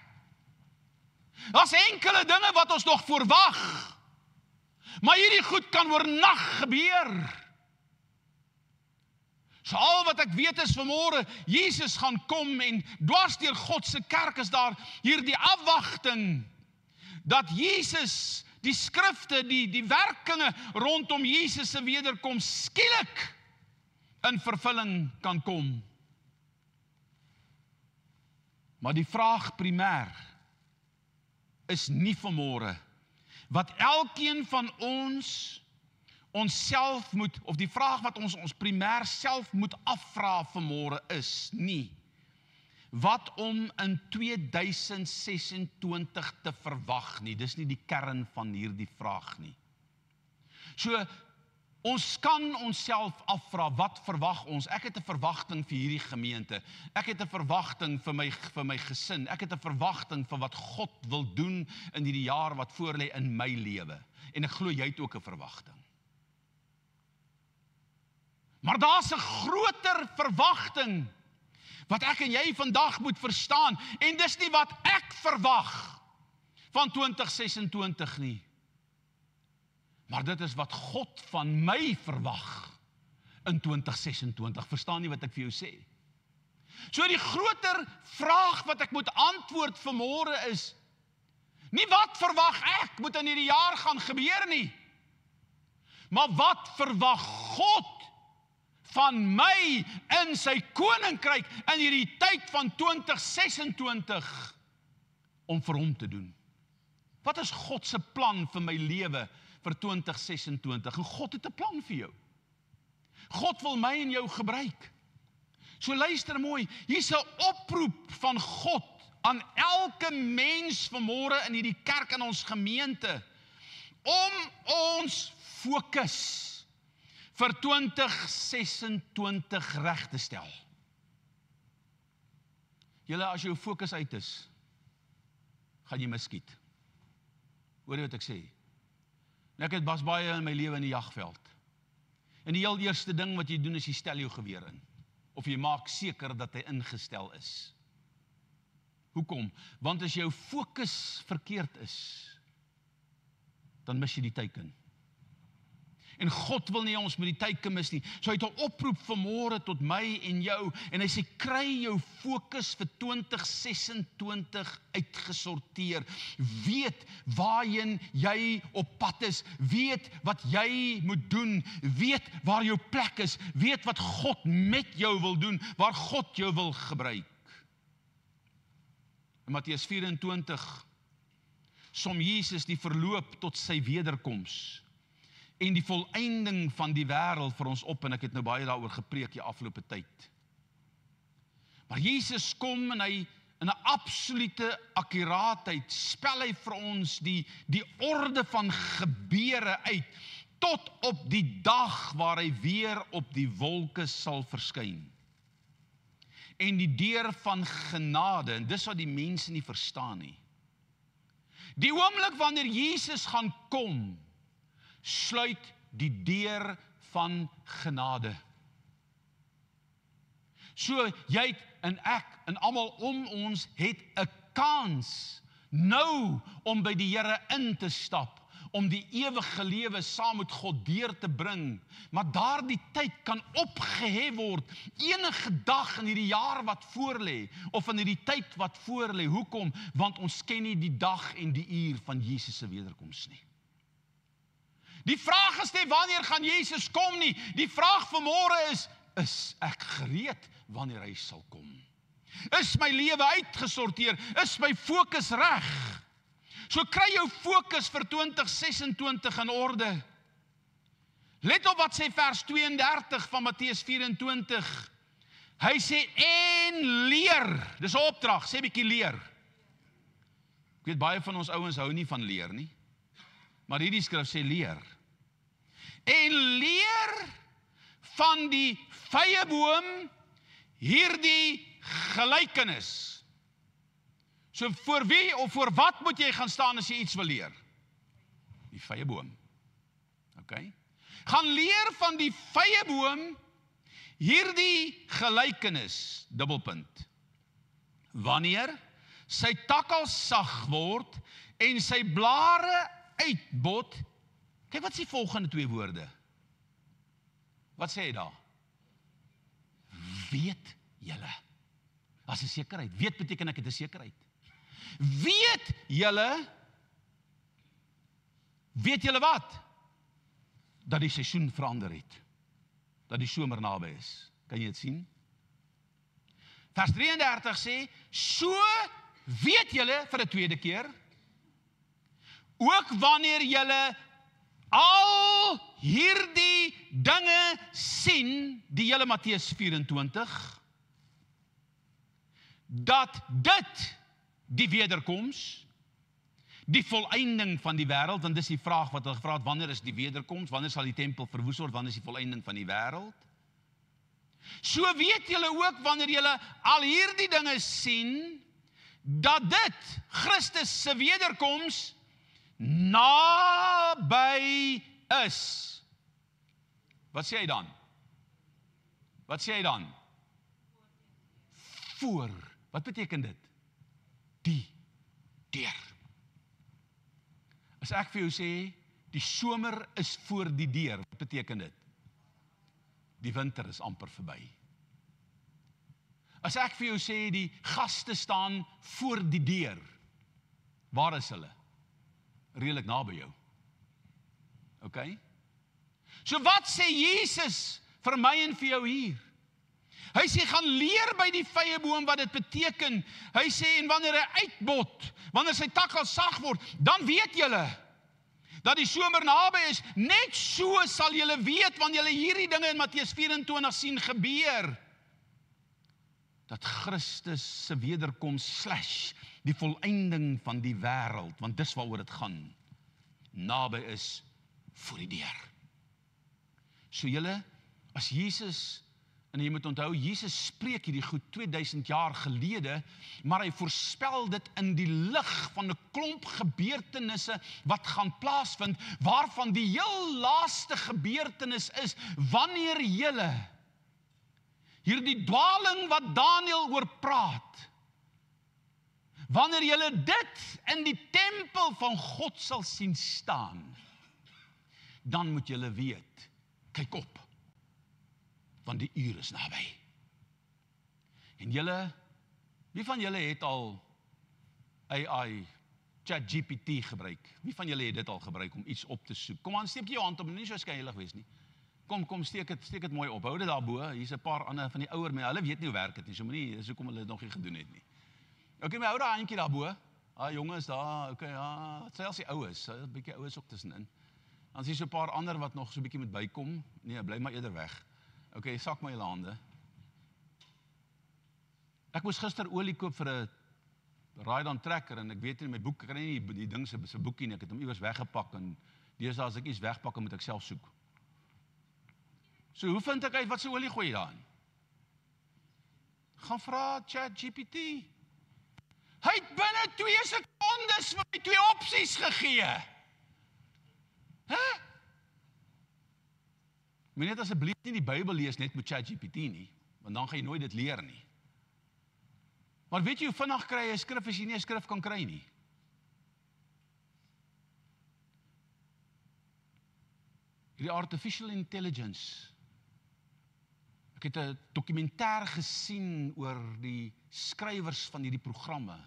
Daar's enkele dinge wat ons nog verwag. Maar hierdie goed kan oornag gebeur. So al wat ek weet is vanmôre, Jesus gaan kom en dwars deur God se kerk is daar hierdie afwagting dat Jesus die skrifte, die werkinge rondom Jesus se wederkoms skielik in vervulling kan kom. Maar die vraag primêr is nie vanmôre wat elkeen van ons onsself moet, of die vraag wat ons primêr self moet afvra vanmôre is nie wat om in 2026 te verwag nie. Dis nie die kern van hierdie vraag nie. So, ons kan onsself afvra, wat verwag ons? Ek het 'n verwagting vir hierdie gemeente. Ek het 'n verwagting vir my gesin. Ek het 'n verwagting vir wat God wil doen in hierdie jaar wat voor lê in my lewe. En ek glo jy het ook 'n verwagting. Maar daar's 'n groter verwagting wat ek en jy vandag moet verstaan, en dis nie wat ek verwag van 2026 nie. Maar dit is wat God van my verwag in 2026. Verstaan nie wat ek vir jou sê? So die groter vraag wat ek moet antwoord vanmôre is, nie wat verwag ek moet in hierdie jaar gaan gebeur nie, maar wat verwag God van my in sy koninkryk in hierdie tyd van 2026 om vir hom te doen. Wat is God se plan vir my lewe vir 2026? En God het 'n plan vir jou. God wil my en jou gebruik. So luister mooi, hier's 'n oproep van God aan elke mens vanmôre in hierdie kerk in ons gemeente om ons fokus vir 2026 reg te stel. Julle, as jou fokus uit is, gaan jy miskiet. Hoor jy wat ek sê? Ek het baie in my lewe in die jagveld. En die heel eerste ding wat jy doen is jy stel jou geweer in. Of jy maak seker dat hy ingestel is. Hoekom? Want as jou fokus verkeerd is, dan mis jy die teiken. En God wil nie ons met die teiken mis nie. So hy het 'n oproep vanmôre tot my en jou, en hy sê, kry jou fokus vir 2026 uitgesorteer. Weet waarheen jy op pad is. Weet wat jy moet doen. Weet waar jou plek is. Weet wat God met jou wil doen. Waar God jou wil gebruik. In Matteus 24 som Jesus die verloop tot sy wederkoms en die volëinding van die wêreld vir ons op, en ek het nou baie daaroor gepreek die afgelope tyd. Maar Jesus kom en hy in 'n absolute akkuraatheid spel hy vir ons die orde van gebeure uit, tot op die dag waar hy weer op die wolke sal verskyn. En die deur van genade, en dis wat die mense nie verstaan nie. Die oomblik wanneer Jesus gaan kom, sluit die deur van genade. So jy en ek en almal om ons het 'n kans nou om by die Here in te stap, om die ewige lewe saam met God deur te bring, maar daardie tyd kan opgehef word enige dag in hierdie jaar wat voorlê, of in hierdie tyd wat voorlê. Hoekom? Want ons ken nie die dag en die uur van Jesus se wederkoms nie. Die vraag is nie wanneer gaan Jesus kom nie, die vraag vanmôre is ek gereed wanneer hy sal kom? Is my lewe uitgesorteer? Is my fokus reg? So kry jou fokus vir 2026 in orde. Let op wat sê vers 32 van Matteus 24. Hy sê, en leer. Dis 'n opdrag, sê bietjie leer. Ek weet baie van ons ouens hou nie van leer nie. Maar hierdie skrif sê leer. En leer van die vyeboom hierdie gelykenis. So voor wie of voor wat moet jy gaan staan as jy iets wil leer? Die vyeboom. Okay? Gaan leer van die vyeboom hierdie gelykenis, dubbelpunt. Wanneer sy takkels sag word en sy blare uitbot. Kyk wat is die volgende twee woorde? Wat sê hy daar? Weet julle. As 'n sekerheid. Weet beteken ek het 'n sekerheid. Weet julle wat? Dat die seisoen verander het. Dat die somer naby is. Kan jy dit sien? Vers 33 sê, so weet julle vir 'n tweede keer, ook wanneer julle al hierdie dinge sien, die hele Matteus 24, dat dit die wederkoms, die volëinding van die wêreld, want dis die vraag wat hulle gevra het, wanneer is die wederkoms, wanneer sal die tempel verwoes word, wanneer is die volëinding van die wêreld? So weet julle ook, wanneer julle al hierdie dinge sien, dat dit, Christus se wederkoms, naby is. Wat sê hy dan? Wat sê hy dan? Voor. Wat beteken dit? Die deur. As ek vir jou sê, die somer is voor die deur, wat beteken dit? Die winter is amper verby. As ek vir jou sê, die gaste staan voor die deur, waar is hulle? Redelik naby jou. Okay? So wat sê Jesus vir my en vir jou hier? Hy sê, gaan leer by die vyeboom wat dit beteken. Hy sê, en wanneer hy uitbot, wanneer sy takkels sag word, dan weet julle dat die somer naby is. Net so sal julle weet, wanneer julle hierdie dinge in Matteus 24 sien gebeur, dat Christus se wederkoms / die volëinding van die wêreld, want dis waaroor dit gaan, naby is voor die deur. So julle, as Jesus, en jy moet onthou, Jesus spreek hierdie goed 2000 jaar gelede, maar hy voorspel dit in die lig van 'n klomp gebeurtenisse wat gaan plaasvind, waarvan die heel laaste gebeurtenis is, wanneer julle hierdie dwaling wat Daniël oor praat, wanneer julle dit in die tempel van God sal sien staan, dan moet julle weet, kyk op, want die uur is naby. En julle, wie van julle het al AI, ChatGPT gebruik? Wie van julle het dit al gebruik om iets op te soek? Kom aan, steek jou hand op, nie so skielik wees nie. Kom, steek dit mooi op. Hou dit daarbo. Hier's 'n paar ander van die ouer mense. Hulle weet nie hoe werk dit nie. So moenie, dis hoekom hulle dit nog nie gedoen het nie. Okay, my hou daai handjie daarbo. Jonges daar, okay, selfs die oues, 'n bietjie oues ook tussenin. Dan is hier so 'n paar ander wat nog so 'n bietjie moet bykom. Nee, bly maar eerder weg. Okay, sak my julle hande. Ek moes gister olie koop vir 'n ride-on trekker en ek weet nie my boek, ek kan nie die ding se boekie nie, ek het hom iewers weggepak en deesdae as ek iets wegpak, moet ek self soek. So hoe vind ek uit wat se olie gooi jy daarin? Gaan vra ChatGPT. Hy het binne 2 sekondes vir my 2 opsies gegee. Moet net asseblief nie die Bybel lees net met ChatGPT nie, want dan gaan jy nooit dit leer nie. Maar weet jy hoe vinnig kry jy 'n skrif as jy nie 'n skrif kan kry nie? die artificial intelligence. Ek het 'n dokumentêr gesien oor die skrywers van hierdie programme.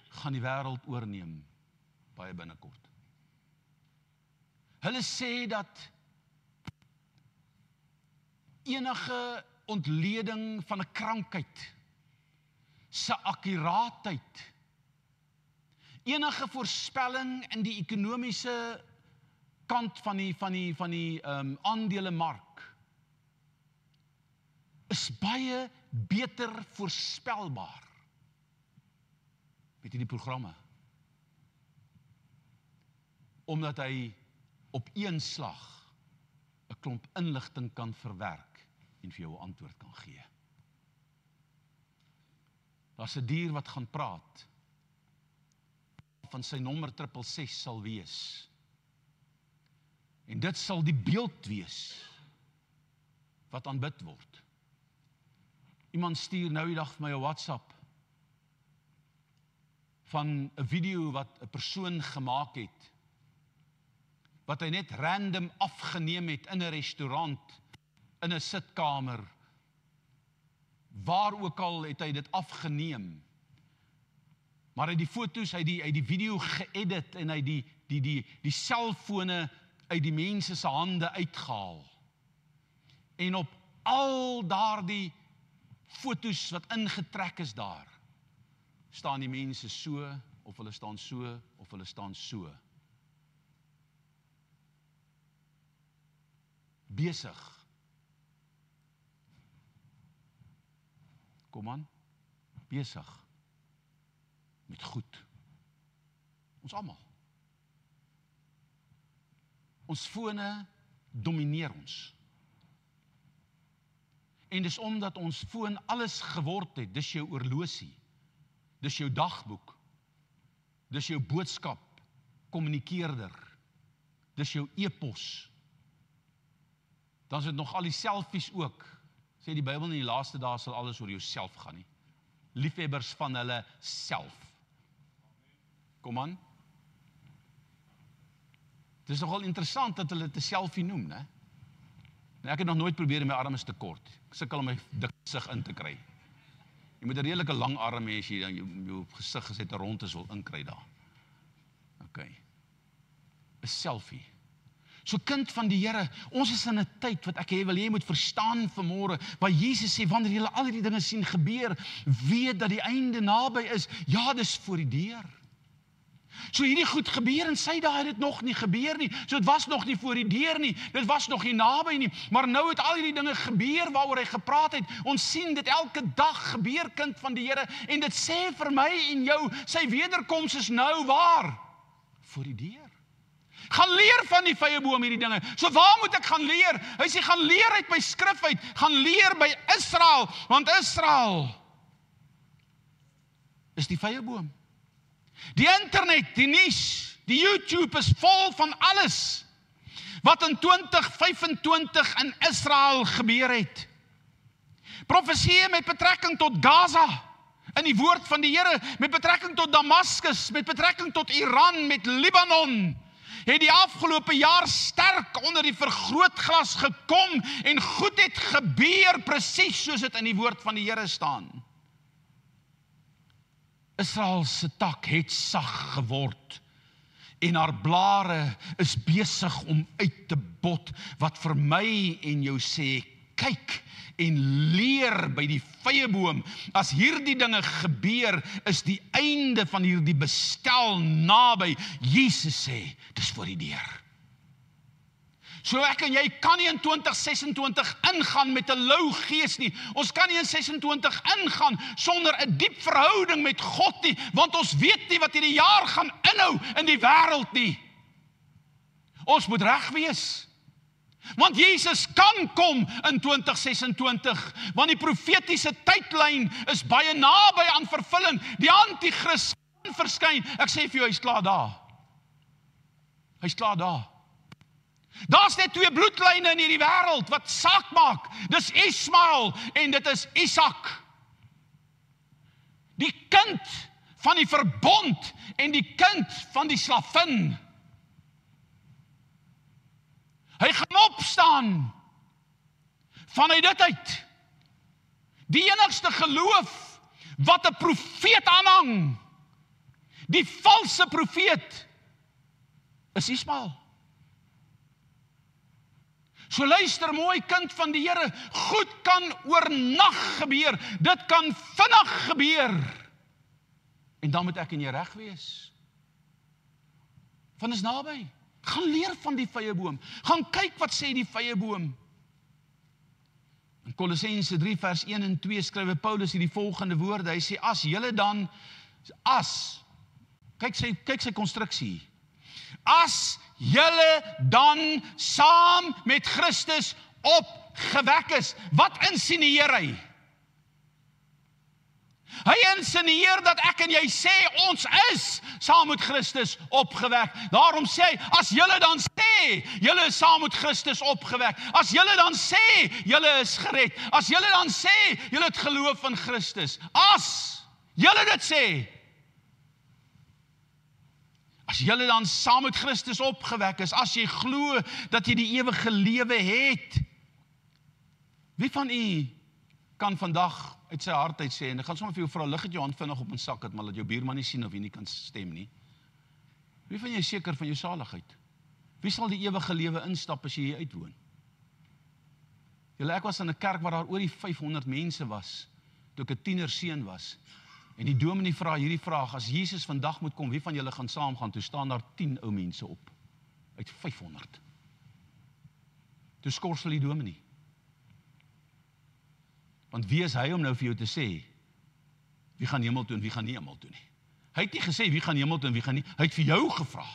Gaan die wêreld oorneem baie binnekort. Hulle sê dat enige ontleding van 'n krankheid se akkuraatheid, enige voorspelling in die ekonomiese kant van die aandelemark is baie beter voorspelbaar met hierdie programme. Omdat hy op een slag 'n klomp inligting kan verwerk en vir jou 'n antwoord kan gee. Daar's 'n dier wat gaan praat, van sy nommer 666 sal wees. En dit sal die beeld wees wat aanbid word. Iemand stuur nou die dag vir my 'n WhatsApp van 'n video wat 'n persoon gemaak het, wat hy net random afgeneem het in 'n restaurant, in 'n sitkamer, waar ook al het hy dit afgeneem. Maar hy die foto's, hy die video geëdit en hy die selfone uit die mense se hande uitgehaal. En op al daardie foto's wat ingetrek is daar, staan die mense so, of hulle staan so, of hulle staan so. Besig. Kom aan, besig. Met goed. Ons almal. Ons fone domineer ons. En dis omdat ons foon alles geword het, dis jou oorlosie, dis jou dagboek, dis jou boodskap, kommunikeerder, dis jou e-pos. Dan is dit nog al die selfies ook. Sê die Bybel in die laaste dae sal alles oor jouself gaan nie. Liefhebbers van hulle self. Kom aan. Het is nogal interessant dat hulle dit 'n selfie noem, né? Ek het nog nooit probeer en my arm is te kort. Ek sukkel om my dik gesig in te kry. Jy moet 'n redelike lang arm hê as jy dan jou gesig geset rond is wil inkry daar. OK. 'n Selfie. So kind van die Here, ons is in 'n tyd wat ek wil jy moet verstaan vanmôre, waar Jesus sê, wanneer julle al hierdie dinge sien gebeur, weet dat die einde naby is. Ja, dis voor die deur. So hierdie goed gebeur en sy daai het dit nog nie gebeur nie. So dit was nog nie voor die deur nie. Dit was nog nie naby nie. Maar nou het al hierdie dinge gebeur waaroor hy gepraat het. Ons sien dit elke dag gebeur, kind van die Here, en dit sê vir my en jou, sy wederkoms is nou waar? Voor die deur. Gaan leer van die vyeboom hierdie dinge. So waar moet ek gaan leer? Hy sê gaan leer uit my skrif uit. Gaan leer by Israel, want Israel is die vyeboom. Die internet, die nuus, die YouTube is vol van alles wat in 2025 in Israel gebeur het. Profeseë met betrekking tot Gaza, in die woord van die Here, met betrekking tot Damaskus, met betrekking tot Iran, met Libanon, het die afgelope jaar sterk onder die vergrootglas gekom en goed het gebeur, presies soos dit in die woord van die Here staan. Israel se tak het sag geword en haar blare is besig om uit te bot, wat vir my en jou sê, kyk en leer by die vyeboom. As hierdie dinge gebeur, is die einde van hierdie bestel naby. Jesus sê, dis voor die deur. So ek en jy kan nie in 2026 ingaan met 'n lou gees nie. Ons kan nie in 26 ingaan sonder 'n diep verhouding met God nie, want ons weet nie wat hierdie jaar gaan inhou in die wêreld nie. Ons moet reg wees. Want Jesus kan kom in 2026, want die profetiese tydlyn is baie naby aan vervulling. Die anti-kris kan verskyn. Ek sê vir jou, hy's klaar daar. Hy's klaar daar. Daar's net twee bloedlyne in hierdie wêreld wat saak maak. Dis Ismael en dit is Isak. Die kind van die verbond en die kind van die slavin. Hy gaan opstaan vanuit dit uit. Die enigste geloof wat 'n profeet aanhang, die valse profeet, is Ismael. So luister mooi, kind van die Here, goed kan oornag gebeur, dit kan vinnig gebeur, en dan moet ek en jy reg wees. Van is naby. Gaan leer van die vyeboom. Gaan kyk wat sê die vyeboom. In Kolossense 3 vers 1 en 2 skrywe Paulus hierdie volgende woorde. Hy sê, as julle dan, kyk sy konstruksie. As julle dan saam met Christus opgewek is, wat insinueer hy? Hy insinueer dat ek en jy sê, ons is saam met Christus opgewek. Daarom sê hy, as julle dan sê, julle is saam met Christus opgewek. As julle dan sê, julle is gered. As julle dan sê, julle het geloof in Christus. As julle dit sê, as julle dan saam met Christus opgewek is, as jy glo dat jy die ewige lewe het, wie van u kan vandag uit sy hart uit sê, en ek gaan sommer vir jou vra, lig het jou hand vinnig op 'n sak het, maar laat jou buurman nie sien of jy nie kan stem nie. Wie van jy is seker van jou saligheid? Wie sal die ewige lewe instap as jy hier uitwoon? Julle, ek was in 'n kerk waar daar oor die 500 mense was, toe ek 'n tienerseun was, en die dominee vra hierdie vraag, as Jesus vandag moet kom, wie van julle gaan saamgaan? Toe staan daar 10 ou mense op, uit 500. Toe skorsel die dominee. Want wie is hy om nou vir jou te sê, wie gaan hemel toe en wie gaan nie hemel toe nie? Hy het nie gesê wie gaan hemel toe en wie gaan nie, hy het vir jou gevra.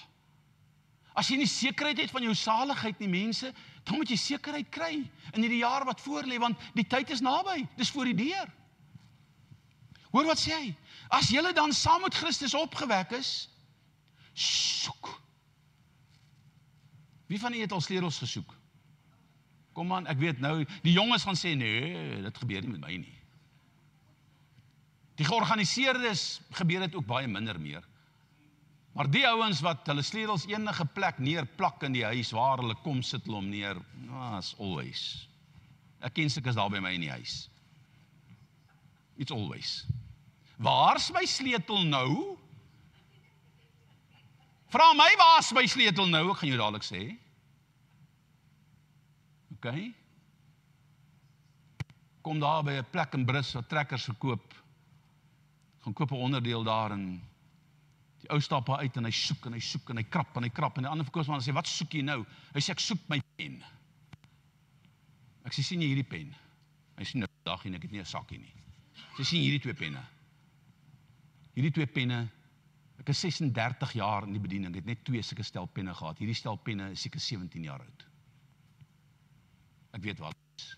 As jy nie sekerheid het van jou saligheid nie, mense, dan moet jy sekerheid kry in hierdie jaar wat voorlê, want die tyd is naby, dis voor die deur. Hoor wat sê hy? As julle dan saam met Christus opgewek is, soek. Wie van julle het al sleutels gesoek? Kom aan, ek weet nou, die jonges gaan sê, nee, dit gebeur nie met my nie. Die georganiseerdes gebeur dit ook baie minder meer. Maar die ouens wat hulle sleutels enige plek neerplak in die huis, waar hulle kom sit hulle hom neer, as always. Ek ken sulke is daar by my in die huis. It's always. Waar's my sleutel nou? Vra my, waar's my sleutel nou? Ek gaan jou dadelik sê. Okay. Kom daar by 'n plek in Brits wat trekkers verkoop. Gaan koop 'n onderdeel daar en die ou stap uit en hy soek en hy soek en hy krap en hy krap en die ander verkoopsman sê, wat soek jy nou? Hy sê, ek soek my pen. Ek sê, sien jy hierdie pen? Hy sê, nou dag en ek het nie 'n sakkie nie. Sy sien hierdie 2 penne. Hierdie 2 penne, ek is 36 jaar in die bediening, ek het net 2 sulke stel penne gehad. Hierdie stel penne is seker 17 jaar oud. Ek weet wat het is.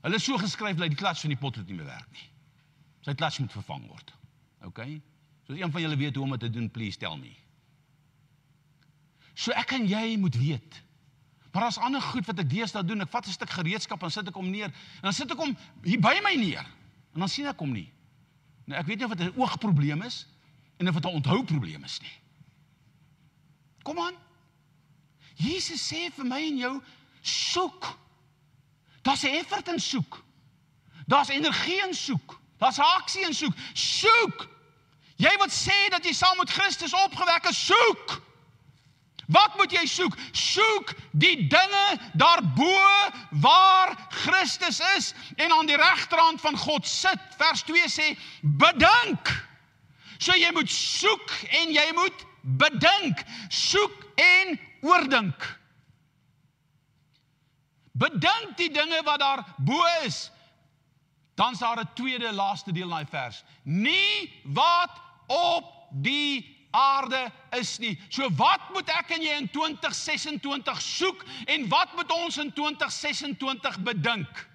Hulle is so geskryf, dat die klats van die potlood nie meer werk nie. Sy klats moet vervang word. Okay? So as een van julle weet hoe om dit te doen, please tell me. So ek en jy moet weet. Maar as ander goed wat ek deesdae doen, ek vat 'n stuk gereedskap en sit ek hom neer, en dan sit ek hom hier by my neer, en dan sien ek hom nie. Nou ek weet nie of dit 'n oogprobleem is, en of dit 'n onthouprobleem is nie. Kom aan. Jesus sê vir my en jou, soek. Daar's 'n effort in soek. Daar's energie in soek. Daar's 'n aksie in soek. Soek. Jy wat sê dat jy saam met Christus opgewek is, soek. Wat moet jy soek? Soek die dinge daarbo waar Christus is en aan die regterhand van God sit. Vers 2 sê, bedink. So jy moet soek en jy moet bedink. Soek en oordink. Bedink die dinge wat daar bo is. Dan is daar 'n tweede laaste deel in daai vers. Nie wat op die aarde is nie. So wat moet ek en jy in 2026 soek en wat moet ons in 2026 bedink?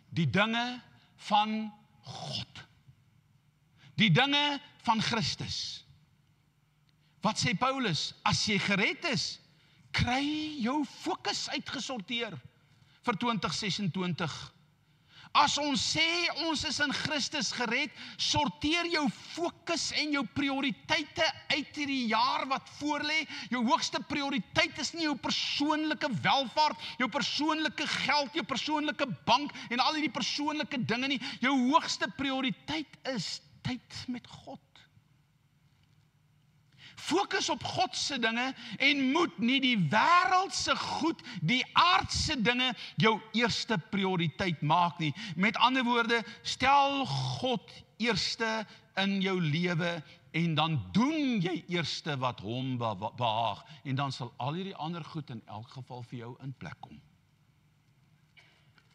Die dinge van God. Die dinge van Christus. Wat sê Paulus? As jy gered is, kry jou fokus uitgesorteer vir 2026. As ons sê ons is in Christus gered, sorteer jou fokus en jou prioriteite uit hierdie jaar wat voorlê. Jou hoogste prioriteit is nie jou persoonlike welvaart, jou persoonlike geld, jou persoonlike bank en al hierdie persoonlike dinge nie. Jou hoogste prioriteit is tyd met God. Fokus op God se dinge en moet nie die wêreldse goed, die aardse dinge jou eerste prioriteit maak nie. Met ander woorde, stel God eerste in jou lewe en dan doen jy eerste wat hom behaag en dan sal al hierdie ander goed in elk geval vir jou in plek kom.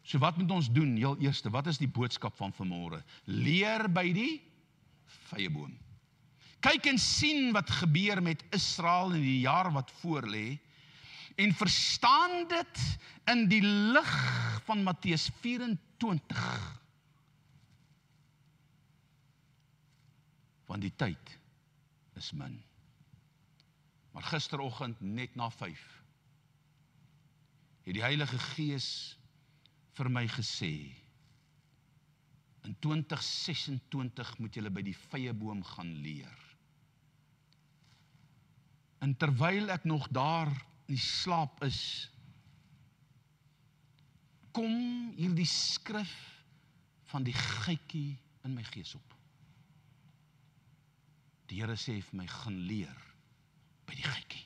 So wat moet ons doen? Heel eerste, wat is die boodskap van vanmôre? Leer by die vyeboom. Kyk en sien wat gebeur met Israel in die jaar wat voorlê en verstaan dit in die lig van Matteus 24. Want die tyd is min. Maar gisteroggend net na 5 het die Heilige Gees vir my gesê, in 2026 moet julle by die vyeboom gaan leer. En terwyl ek nog daar in die slaap is, kom hierdie skrif van die geitjie in my gees op. Die Here sê vir my, gaan leer by die geitjie.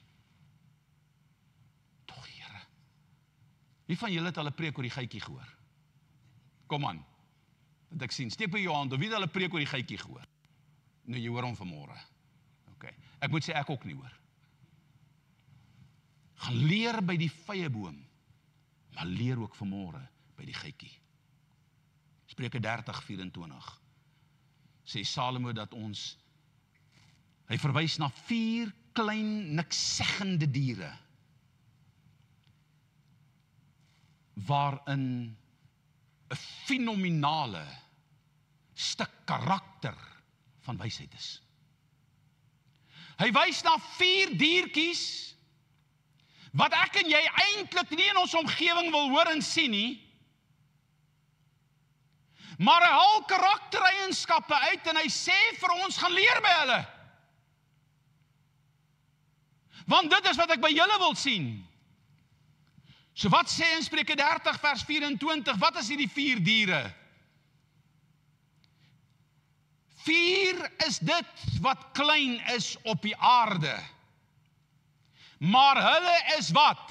Tog Here. Wie van julle het al 'n preek oor die geitjie gehoor? Kom aan. Dat ek sien, steek by jou hand, of wie het al 'n preek oor die geitjie gehoor? Nou, jy hoor hom vanmôre. Okay. Ek moet sê, ek ook nie hoor. Gaan leer by die vyeboom, maar leer ook vanmôre by die geitjie. Spreuke 30:24 sê Salomo dat hy verwys na 4 klein nikszeggende diere, waarin 'n fenominale stuk karakter van wysheid is. Hy wys na 4 diertjies wat ek en jy eintlik nie in ons omgewing wil hoor en sien nie, maar hy haal karaktereienskappe uit en hy sê vir ons, gaan leer by hulle. Want dit is wat ek by julle wil sien. So wat sê in Spreuke 30:24, wat is hierdie 4 diere? 4 is dit wat klein is op die aarde. Maar hulle is wat?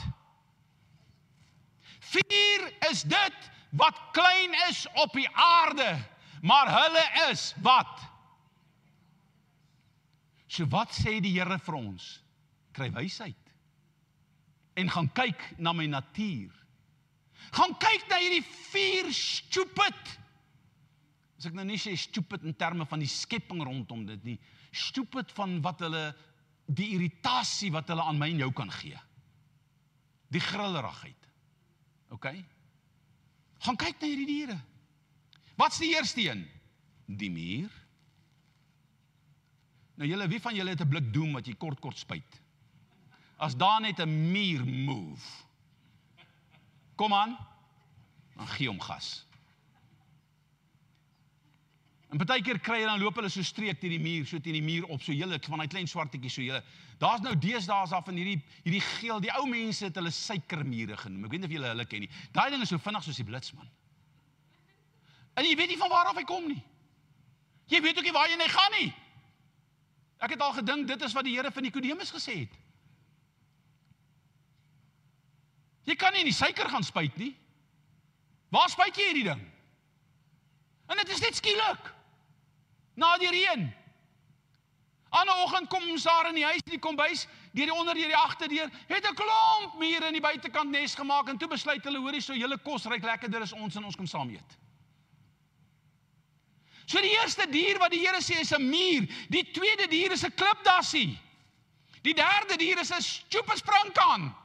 4 is dit wat klein is op die aarde. Maar hulle is wat? So wat sê die Here vir ons? Kry wysheid. En gaan kyk na my natuur. Gaan kyk na hierdie 4 stupid. As ek nou nie sê stupid in terme van die skepping rondom dit nie. Stupid van wat hulle, die irritasie wat hulle aan my en jou kan gee. Die grillerigheid. Okay? Gaan kyk na hierdie diere. Wat's die eerste een? Die mier. Nou julle, wie van julle het 'n blik doem wat jy kort spuit? As daar net 'n mier move. Kom aan, dan gee hom gas. En partykeer kry jy dan loop hulle so streek teen die muur, so teen die muur op, so julle van daai klein swartetjies, so julle. Daar's nou deesdae af in hierdie geel, die ou mense het hulle suikermure genoem. Ek weet nie of julle hulle ken nie. Daai ding is so vinnig soos die blits, man. En jy weet nie van waar af hy kom nie. Jy weet ook nie waarheen hy gaan nie. Ek het al gedink dit is wat die Here van Nikodemus gesê het. Jy kan nie in die suiker gaan spuit nie. Waar spuit jy hierdie ding? En dit is net skielik. Na die reën. Ander oggend kom ons daar in die huis, in die kombuis, deur die onder, deur die agterdeur, het 'n klomp mure in die buitekant nes gemaak en toe besluit hulle, hoorie, so julle kos ryk lekkerder as ons en ons kom saam eet. So die eerste dier wat die Here sê is 'n muur, die tweede dier is 'n klipdassie. Die derde dier is 'n stupid springkaan.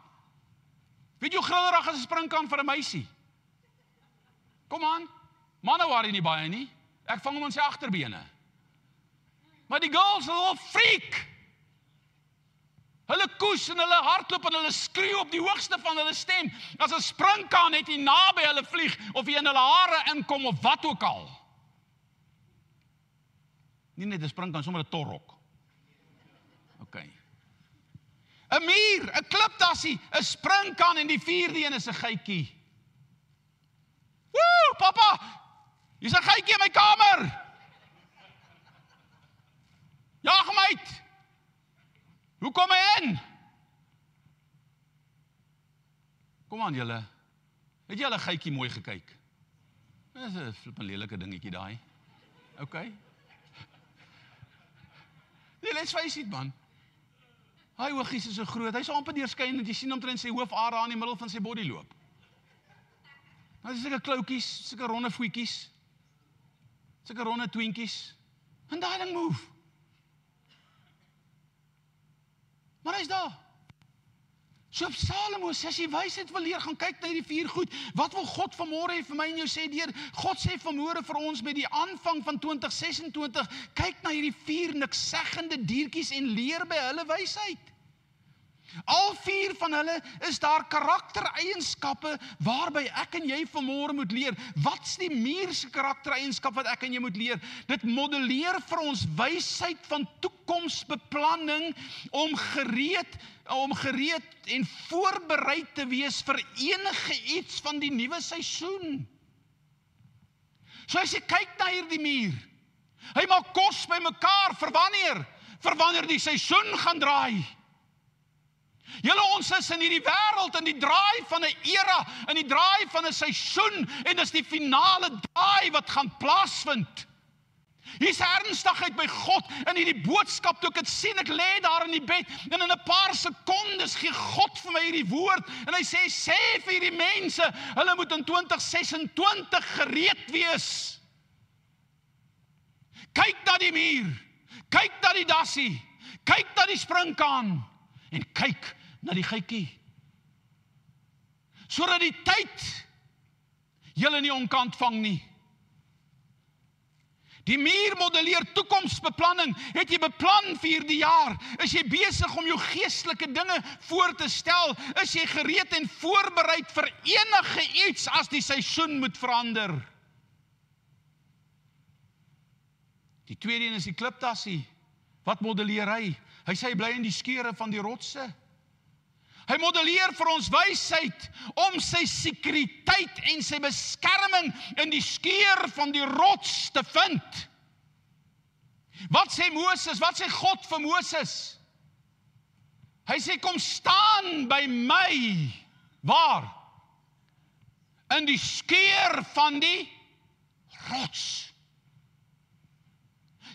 Weet jy hoe grillerig is 'n springkaan vir 'n meisie? Kom aan. Manne worry nie baie nie. Ek vang hom aan sy agterbene. Maar die girls is al freak. Hulle koes en hulle hardloop en hulle skreeu op die hoogste van hulle stem. As 'n sprinkaan net hier naby hulle vlieg, of hy in hulle hare inkom, of wat ook al. Nie net 'n sprinkaan, sommer 'n torrok. OK. 'n Muur, 'n klipdassie, 'n sprinkaan en die vierde een is 'n geitjie. Woe, papa! Hier's 'n geitjie in my kamer. Jaag hom uit. Hoe kom hy in? Kom aan julle. Het julle geitjie mooi gekyk? Dis 'n flip 'n lelike dingetjie daai. OK. Nee, let's face it, man. Hy oogies is so groot. Hy's amper deurskyn en jy sien omtrent sy hoofare aan die middel van sy body loop. Nou is sulke kloutjies, sulke ronde voetjies. Sulke ronde twinkies. En daai ding move. Maar hy's daar. So op Salomo sê, as jy wysheid wil leer, gaan kyk na hierdie 4 goed. Wat wil God vanmôre hê vir my en jou sê deur? God sê vanmôre vir ons met die aanvang van 2026, kyk na hierdie 4 nikszeggende diertjies en leer by hulle wysheid. Al 4 van hulle is daar karaktereienskappe waarby ek en jy vanmôre moet leer. Wat's die muur se karaktereienskap wat ek en jy moet leer? Dit modelleer vir ons wysheid van toekomsbeplanning om gereed en voorbereid te wees vir enige iets van die nuwe seisoen. So as jy kyk na hierdie muur, hy maak kos bymekaar vir wanneer? Vir wanneer die seisoen gaan draai. Julle, ons is in hierdie wêreld in die draai van 'n era, in die draai van 'n seisoen, en dis die finale draai wat gaan plaasvind. Hier's ernstigheid by God in hierdie boodskap. Toe ek dit sien, ek lê daar in die bed en in 'n paar sekondes gee God vir my hierdie woord en hy sê vir hierdie mense, hulle moet in 2026 gereed wees. Kyk na die muur, kyk na die dassie, kyk na die sprinkaan en kyk na die geitjie. Sodat die tyd julle nie onkant vang nie. Die muur modelleer toekomsbeplanning. Het jy beplan vir hierdie jaar? Is jy besig om jou geestelike dinge voor te stel? Is jy gereed en voorbereid vir enige iets as die seisoen moet verander? Die tweede een is die klipdassie. Wat modelleer hy? Hy sê hy bly in die skeure van die rotse. Hy modelleer vir ons wysheid om sy sekuriteit en sy beskerming in die skeur van die rots te vind. Wat sê Moses? Wat sê God vir Moses? Hy sê, kom staan by my. Waar? In die skeur van die rots.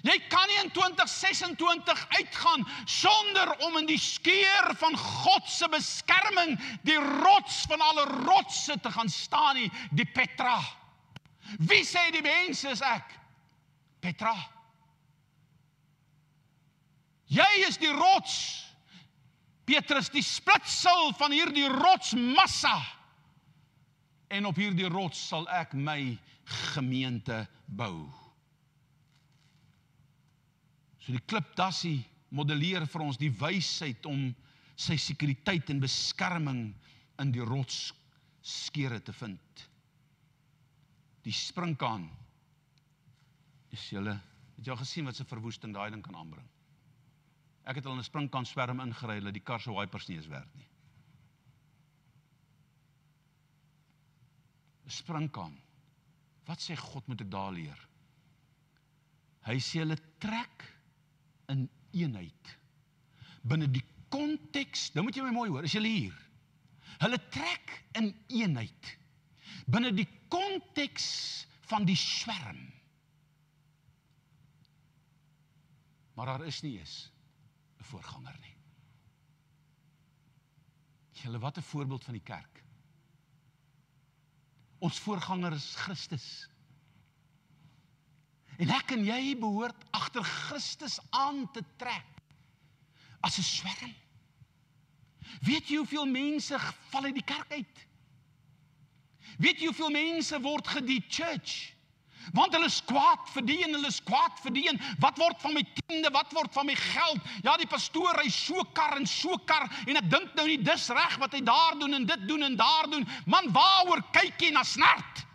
Jy kan nie in 2026 uitgaan sonder om in die skeur van God se beskerming, die rots van alle rotse te gaan staan nie, die Petra. Wie sê die mens is ek? Petra. Jy is die rots, Petrus, die splitsel van hierdie rotsmassa. En op hierdie rots sal ek my gemeente bou. So die klipdassie modelleer vir ons die wysheid om sy sekuriteit en beskerming in die rotsskeure te vind. Die sprinkaan is julle, het jy al gesien wat se verwoesting daai ding kan aanbring? Ek het al in 'n sprinkaan swerm ingery, dat die kar se wipers nie eens werk nie. 'n Sprinkaan. Wat sê God moet ek daar leer? Hy sê hulle trek in eenheid. Binne die konteks, nou moet jy my mooi hoor, is julle hier? Hulle trek in eenheid. Binne die konteks van die swerm. Maar daar is nie eens 'n voorganger nie. Julle, wat 'n voorbeeld van die kerk. Ons voorganger is Christus. En ek en jy behoort agter Christus aan te trek as 'n swerm. Weet jy hoeveel mense val uit die kerk uit? Weet jy hoeveel mense word gedechurch? Want hulle is kwaad vir die en hulle is kwaad vir die en wat word van my tiende, wat word van my geld? Ja, die pastoor, hy so kar en ek dink nou nie dis reg wat hy daar doen en dit doen en daar doen. Man, waaroor kyk jy na snert?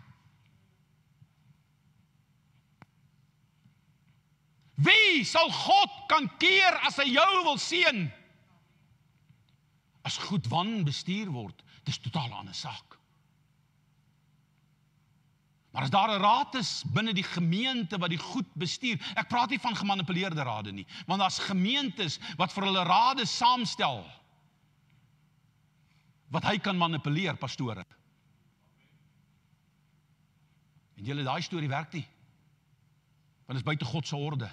Wie sal God kan keer as hy jou wil seën? As goed wanbestuur word, dis totaal 'n ander saak. Maar as daar 'n raad is binne die gemeente wat die goed bestuur, ek praat nie van gemanipuleerde rade nie, want daar's gemeentes wat vir hulle rade saamstel, wat hy kan manipuleer, pastore. En julle, daai storie werk nie, want dit is buite God se orde.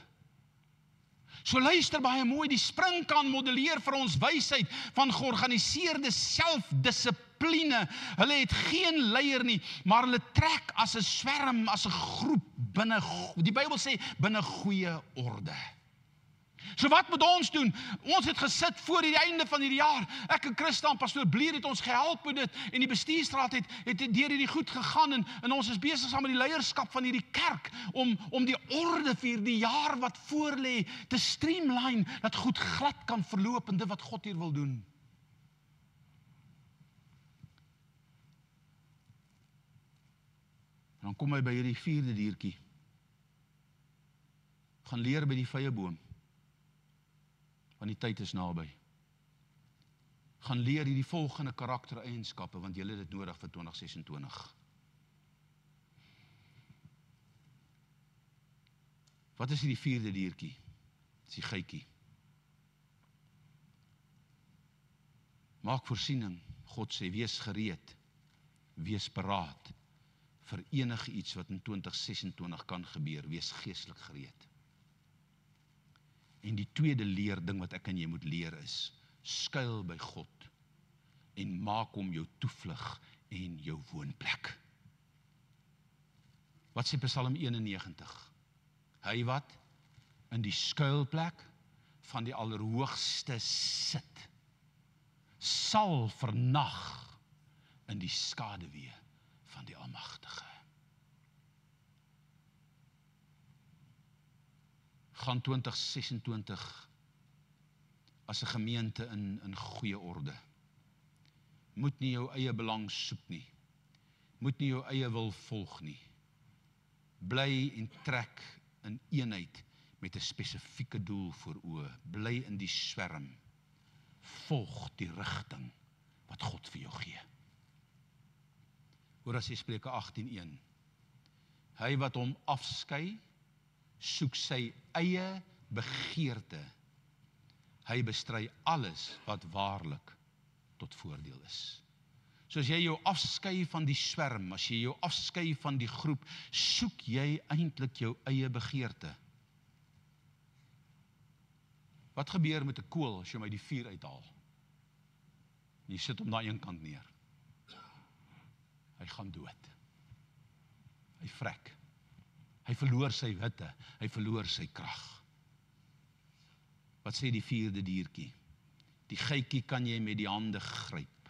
So luister baie mooi, die springkaan modelleer vir ons wysheid van georganiseerde selfdissipline. Hulle het geen leier nie, maar hulle trek as 'n swerm, as 'n groep binne, die Bybel sê, binne goeie orde. So wat moet ons doen? Ons het gesit voor die einde van hierdie jaar. Ek en Christa, pastoor Blier het ons gehelp met dit en die bestuursraad het deur hierdie goed gegaan en ons is besig saam met die leierskap van hierdie kerk om die orde vir die jaar wat voorlê te streamline, dat goed glad kan verloop en dit wat God hier wil doen. En dan kom hy by hierdie 4de diertjie. Gaan leer by die vyeboom. Want die tyd is naby. Gaan leer hierdie volgende karaktereienskappe, want julle het dit nodig vir 2026. Wat is hierdie 4de diertjie? Dis die geitjie. Maak voorsiening. God sê, wees gereed, wees paraat vir enige iets wat in 2026 kan gebeur, wees geestelik gereed. En die tweede leerding wat ek en jy moet leer is, skuil by God en maak hom jou toevlug en jou woonplek. Wat sê Psalm 91? Hy wat in die skuilplek van die Allerhoogste sit, sal vernag in die skaduwee van die Almagtige. Gaan 2026 as 'n gemeente in goeie orde. Moet nie jou eie belang soek nie. Moet nie jou eie wil volg nie. Bly en trek in eenheid met 'n spesifieke doel voor oë. Bly in die swerm. Volg die rigting wat God vir jou gee. Hoor as jy Spreuke 18:1. Hy wat hom afskei, soek sy eie begeerte. Hy bestry alles wat waarlik tot voordeel is. So as jy jou afskei van die swerm, as jy jou afskei van die groep, soek jy eintlik jou eie begeerte. Wat gebeur met 'n kool as jy hom uit die vuur uithaal? Jy sit hom daar een kant neer. Hy gaan dood. Hy vrek. Hy verloor sy witte, hy verloor sy krag. Wat sê die 4de diertjie? Die geitjie kan jy met die hande gryp.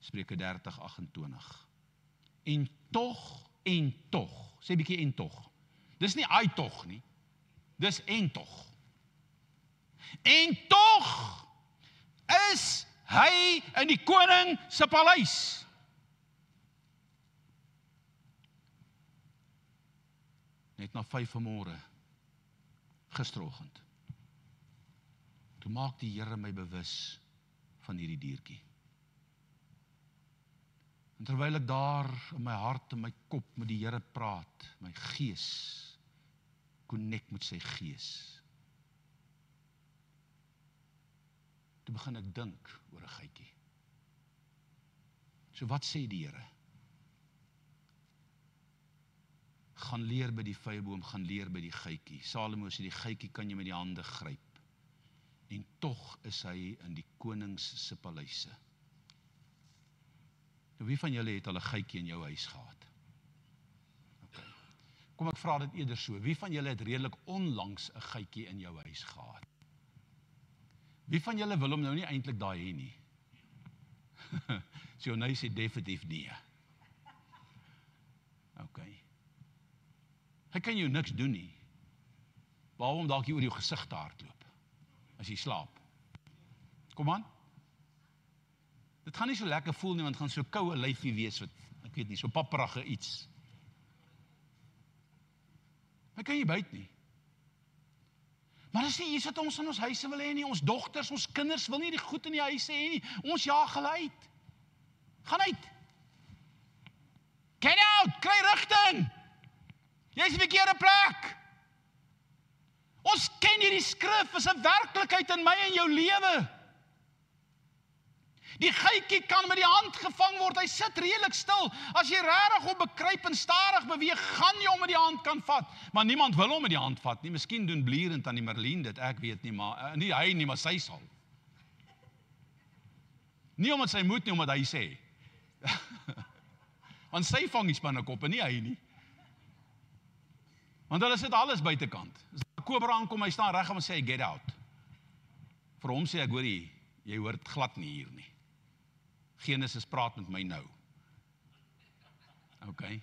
Spreuke 30:28. En tog, sê bietjie en tog. Dis nie ai tog nie, dis en tog. En tog is hy in die koning se paleis. Net na 5 vanmôre, gisteroggend, toe maak die Here my bewus van hierdie diertjie. En terwyl ek daar in my hart en my kop met die Here praat, my gees connect met sy gees, toe begin ek dink oor 'n geitjie. So wat sê die Here? Gaan leer by die vyeboom, gaan leer by die geitjie. Salomo sê die geitjie kan jy met die hande gryp. En tog is hy in die konings se paleise. Nou, wie van julle het al 'n geitjie in jou huis gehad? Okay. Kom ek vra dit eerder so. Wie van julle het redelik onlangs 'n geitjie in jou huis gehad? Wie van julle wil hom nou nie eintlik daai hê nie? So nou sê definitief nee. Okay. Hy kan jou niks doen nie. Behalwe om dalk hier oor jou gesig te hardloop, as jy slaap. Kom aan. Dit gaan nie so lekker voel nie, want gaan so koue lyfie wees, wat, ek weet nie, so papperige iets. Hy kan jy byt nie. Maar dis nie iets wat ons in ons huise wil hê nie, ons dogters, ons kinders wil nie die goed in die huise hê nie, ons jaag hulle uit. Gaan uit. Get out, kry rigting. Jy is die verkeerde plek. Ons ken hierdie skrif, is 'n werklikheid in my en jou lewe. Die geitjie kan met die hand gevang word, hy sit redelik stil. As jy regtig op bekruip en stadig beweeg, gaan jy hom met die hand kan vat. Maar niemand wil hom met die hand vat nie. Miskien doen Blierend aan die Merlien dit, ek weet nie, maar nie hy nie, maar sy sal. Nie omdat sy moet nie, omdat hy sê. Want sy vang die spinnekop en nie hy nie. Want hulle sit alles buitekant. As 'n kobra aankom, hy staan reg en sê, get out. Vir hom sê ek, hoor jy hoort glad nie hier nie. Genesis praat met my nou. OK.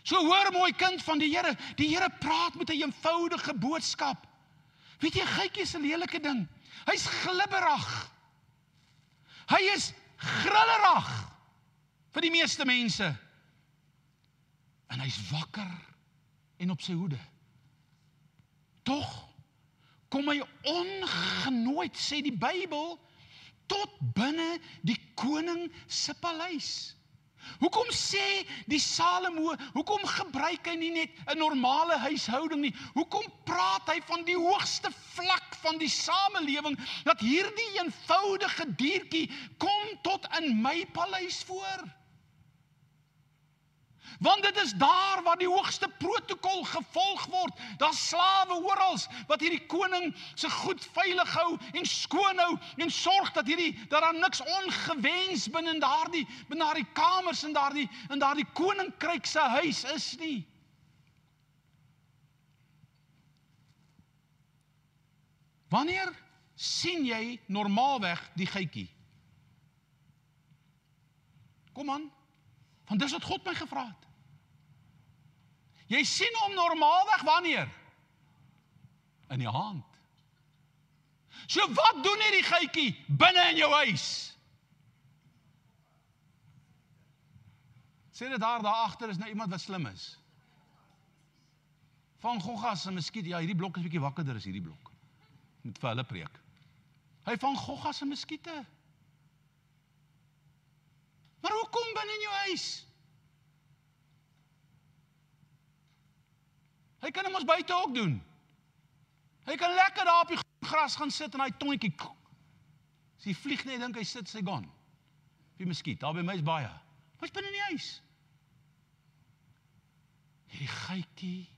So hoor mooi kind van die Here. Die Here praat met 'n eenvoudige boodskap. Weet jy, geitjie is 'n lelike ding. Hy's glibberig. Hy is grillerig vir die meeste mense. En hy's wakker en op sy hoede. Tog kom hy ongenooid, sê die Bybel, tot binne die koning se paleis. Hoekom sê die Salomo, hoekom gebruik hy nie net 'n normale huishouding nie? Hoekom praat hy van die hoogste vlak van die samelewing, dat hierdie eenvoudige diertjie kom tot in my paleis voor? Want dit is daar waar die hoogste protokol gevolg word. Daar's slawe oral wat hierdie koning se goed veilig hou en skoon hou en sorg dat daar niks ongewens binne daardie kamers en daardie koninkryk se huis is nie. Wanneer sien jy normaalweg die geitjie? Kom aan, want dis wat God my gevra het. Jy sien hom normaalweg wanneer? In die hand. So wat doen hierdie geitjie binne in jou huis? Sê dit daar agter is nou iemand wat slim is. Van goggas en muskiete, ja, hierdie blok is bietjie wakkerder as hierdie blok. Moet vir hulle preek. Hy vang goggas en muskiete. Maar hoekom binne in jou huis? Hy kan hom ons buite ook doen. Hy kan lekker daar op die gras gaan sit en hy tongkie. As hy vlieg net, dink hy sit sy gaan. Die muskiet, daar by my is baie. Wat is binne in die huis? Die geitjie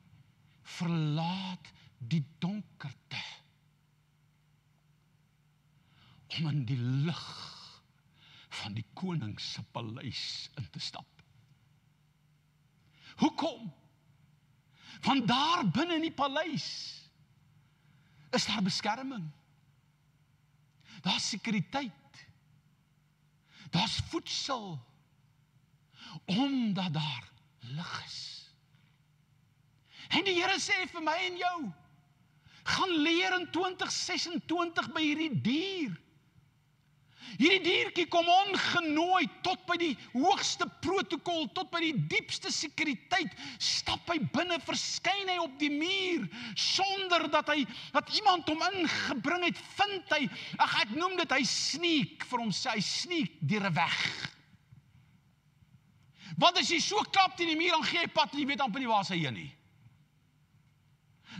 verlaat die donkerte om in die lig van die koning se paleis in te stap. Hoekom? Want daar binne in die paleis is daar beskerming. Daar's sekuriteit. Daar's voedsel. Omdat daar lig is. En die Here sê vir my en jou, gaan leer in 2026 by hierdie dier. Hierdie diertjie kom ongenooi tot by die hoogste protokol, tot by die diepste sekuriteit, stap hy binne, verskyn hy op die muur, sonder dat iemand hom ingebring het, vind hy, ek noem dit, hy sneak vir homself, hy sneak deur 'n weg. Want as jy so klap teen die muur, dan gee hy pad en jy weet amper nie waar hy heen nie.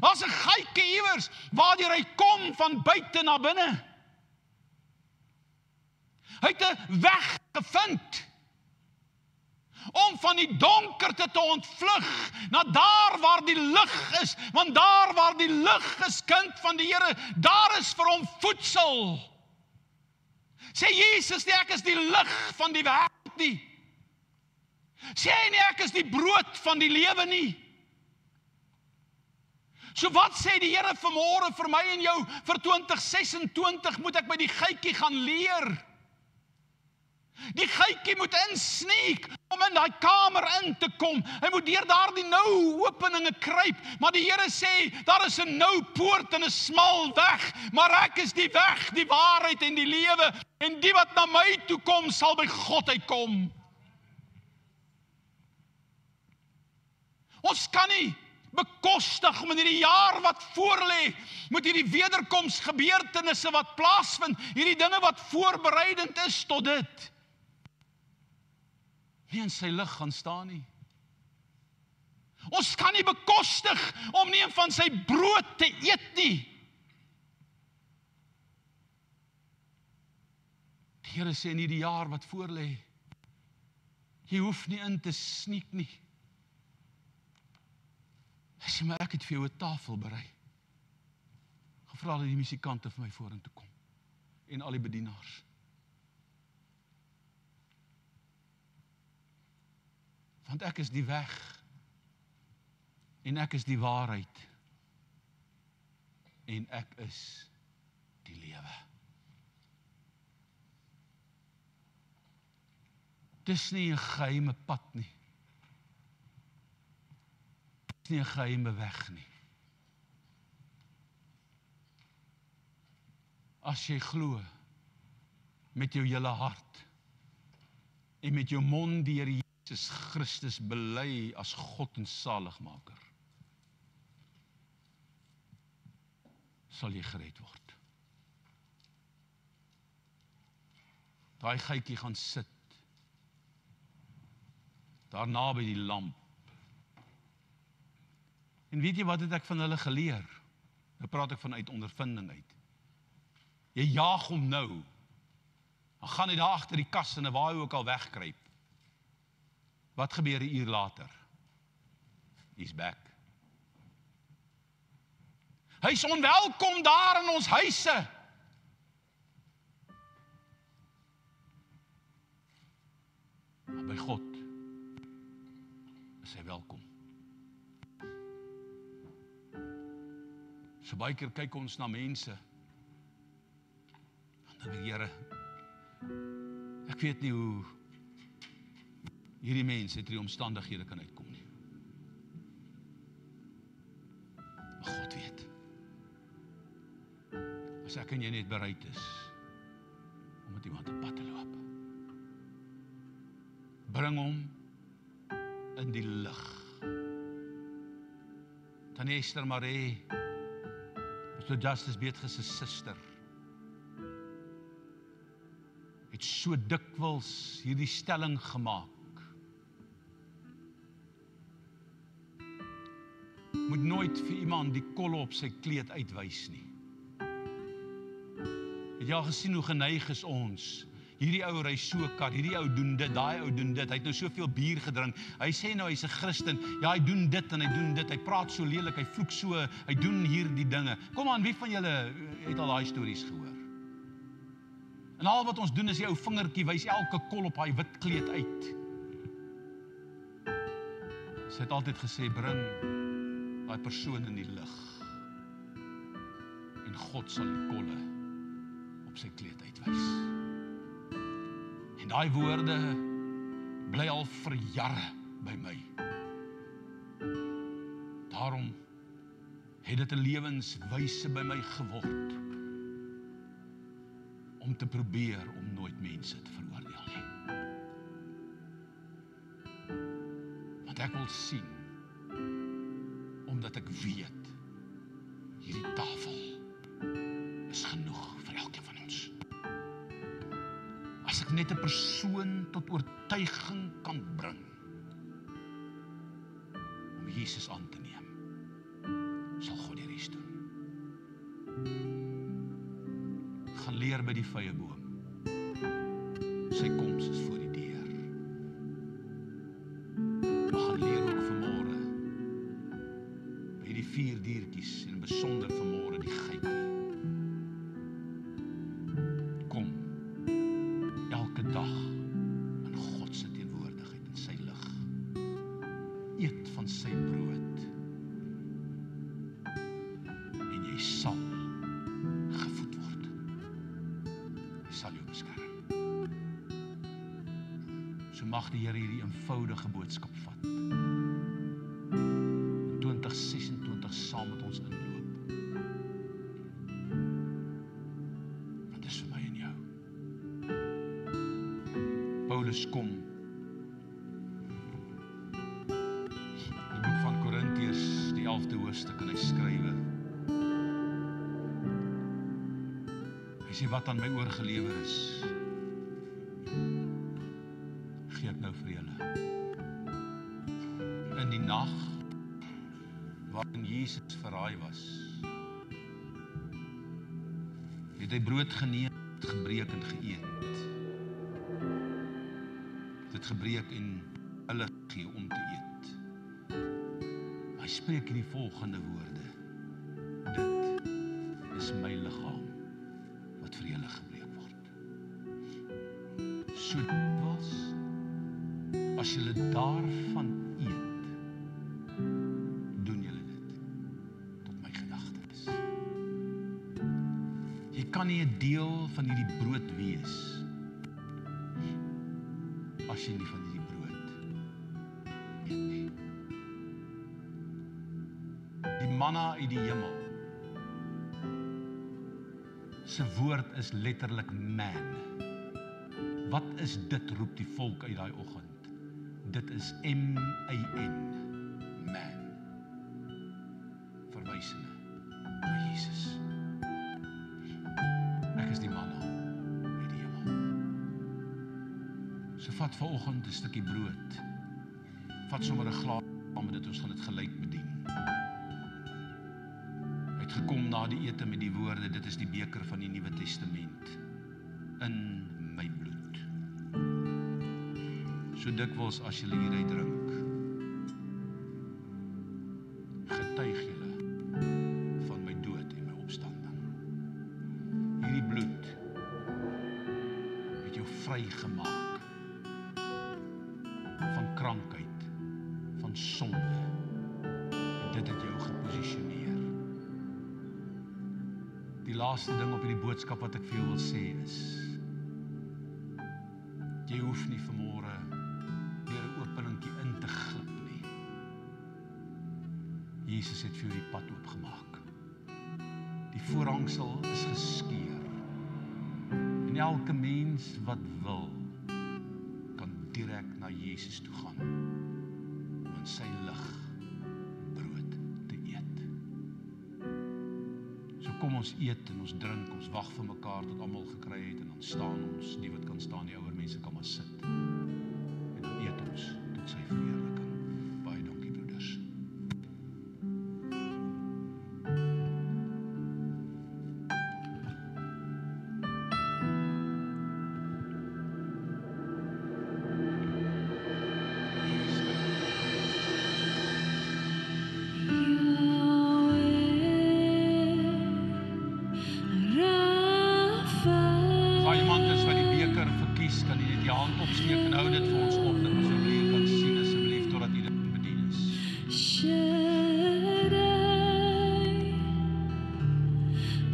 Daar's 'n geitjie iewers, waardeur hy kom van buite na binne. Hy het 'n weg gevind om van die donkerte te ontvlug na daar waar die lig is, want daar waar die lig is, kind van die Here, daar is vir hom voedsel. Sê Jesus nie, ek is die lig van die wêreld nie. Sê hy nie, ek is die brood van die lewe nie. So wat sê die Here vanmôre vir my en jou, vir 2026 moet ek by die geitjie gaan leer. Die geitjie moet insneek om in daai kamer in te kom. Hy moet deur daardie nou openinge kruip. Maar die Here sê, daar is 'n nou poort en 'n smal weg. Maar ek is die weg, die waarheid en die lewe. En die wat na my toe kom, sal by God uitkom. Ons kan nie bekostig om in hierdie jaar wat voorlê, met hierdie wederkomsgebeurtenisse wat plaasvind, hierdie dinge wat voorbereidend is tot dit, nie in sy lig gaan staan nie. Ons kan nie bekostig om nie van sy brood te eet nie. Die Here sê in hierdie jaar wat voorlê, jy hoef nie in te sneek nie. Hy sê, maar ek het vir jou 'n tafel berei. Gevra dat die musikante vir my vorentoe kom. En al die bedienaars. Want ek is die weg. En ek is die waarheid. En ek is die lewe. Dis nie 'n geheime pad nie. Dis nie 'n geheime weg nie. As jy glo met jou hele hart en met jou mond die Here Jesus Christus bely as God en Saligmaker, sal jy gered word. Daai geitjie gaan sit daar naby die lamp. En weet jy wat het ek van hulle geleer? Nou praat ek vanuit ondervinding uit. Jy jaag hom nou. Dan gaan hy daar agter die kas en waar hy ook al wegkruip. Wat gebeur 'n uur later? He's back. Hy's onwelkom daar in ons huise. Maar by God is hy welkom. So baie keer kyk ons na mense, en dan dink Here, ek weet nie hoe hierdie mense uit die omstandighede kan uitkom nie. Maar God weet. As ek en jy net bereid is om met iemand op pad te loop, bring hom in die lig. Tannie Esther Marie, Pastor Justice Beetge se suster, het so dikwels hierdie stelling gemaak. Moet nooit vir iemand die kolle op sy kleed uitwys nie. Het jy al gesien hoe geneig is ons? Hierdie ou ry so 'n kar, hierdie ou doen dit, daai ou doen dit. Hy het nou soveel bier gedrink. Hy sê nou hy's 'n Christen. Ja, hy doen dit en hy doen dit. Hy praat so lelik, hy vloek so, hy doen hierdie dinge. Kom aan, wie van julle het al daai stories gehoor? En al wat ons doen is die ou vingertjie wys elke kol op hy wit kleed uit. Sy het altyd gesê, bring daai persoon in die lig. En God sal die kolle op sy kleed uitwys. En daai woorde bly al vir jare by my. Daarom het dit 'n lewenswyse by my geword om te probeer om nooit mense te veroordeel nie. Want ek wil sien, omdat ek weet, hierdie tafel is genoeg vir elkeen van ons. As ek net 'n persoon tot oortuiging kan bring om Jesus aan te neem, sal God die res doen. Gaan leer by die vrye boom. Sy koms is voor die deur. Maar gaan leer ook vanmôre by die 4 diertjies en besonder vanmôre die geitjie. Kom elke dag in God se teenwoordigheid en sy lig. Eet van sy brood en jy sal gevoed word. Hy sal jou beskerm. mag die Here hierdie eenvoudige boodskap vat. 2026 saam met ons inloop. Want dit is vir my en jou. Paulus kom. Die boek van Korintiërs, die 11de hoofstuk, en hy skrywe. Hy sê wat aan my oorgelewer is, gee ek nou vir julle. In die nag waarin Jesus verraai was, het hy brood geneem, gebreek en geëet. Dit gebreek en hulle gegee om te eet. Hy spreek in die volgende woorde: dit is my liggaam wat vir julle gebreek word. So dikwels as julle daarvan eet, doen julle dit tot my gedagtes. Jy kan nie 'n deel van hierdie brood wees as jy nie van hierdie brood eet nie. Die manna uit die hemel, se woord is letterlik man. Wat is dit, roep die volk uit daai oggend? Dit is M-A-N, man. Verwysende na Jesus. Ek is die manna uit die hemel. So vat vanoggend 'n stukkie brood. Vat sommer 'n glas met dit, ons gaan dit gelyk bedien. Hy het gekom na die ete met die woorde: dit is die beker van die Nuwe Testament in my bloed. So dikwels as julle hieruit drink, getuig julle van my dood en my opstanding. Hierdie bloed het jou vrygemaak van krankheid, van sonde. En dit het jou geposisioneer. Die laaste ding op hierdie boodskap wat ek vir jou wil sê is, jy hoef nie vanmôre deur 'n openingkie in te glip nie. Jesus het vir jou die pad oopgemaak. Die voorhangsel is geskeur. En elke mens wat wil, kan direk na Jesus toe gaan, om in sy lig brood te eet. So kom ons eet en ons drink, ons wag vir mekaar tot almal gekry het, en dan staan ons, die wat kan staan, die ouer mense kan maar sit. En dan eet ons tot sy verheerliking. Baie dankie, broeders. As daar iemand is wat die beker verkies, kan jy net jou hand opsteek en hou dit vir ons op, dat ons asseblief kan sien, asseblief, totdat jy dit bedien is. Shaddai,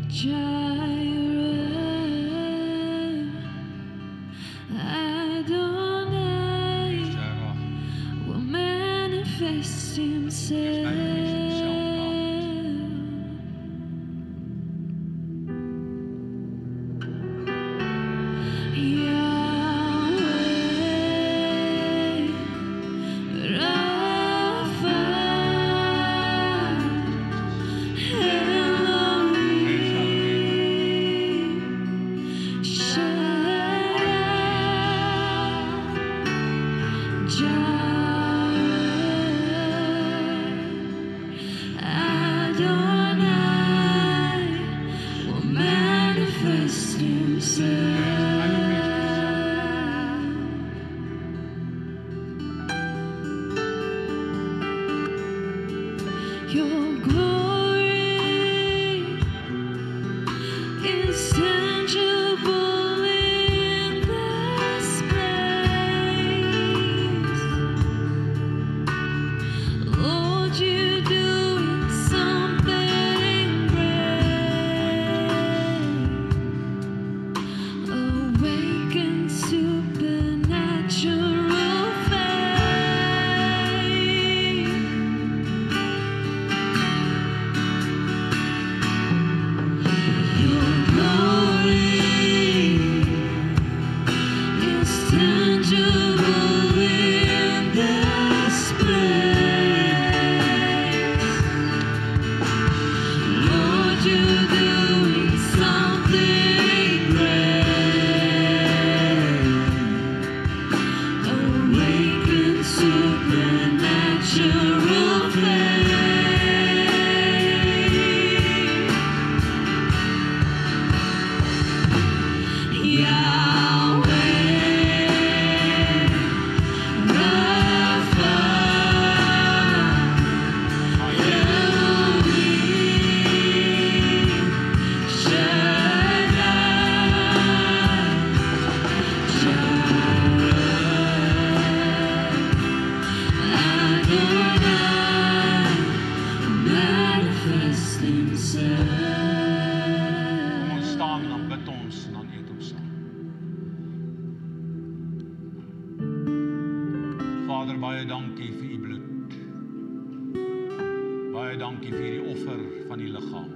Jireh, Adonai Sarah, will manifest himself. Yahweh, Rapha, Elohim, Shaddai, Jireh, Adonai will manifest himself. Your glory is tangible in this place. Lord, you're doing something great. Awaken supernatural manifest himself. Kom ons staan en dan bid ons en dan eet ons saam. Vader, baie dankie vir u bloed. Baie dankie vir die offer van die liggaam.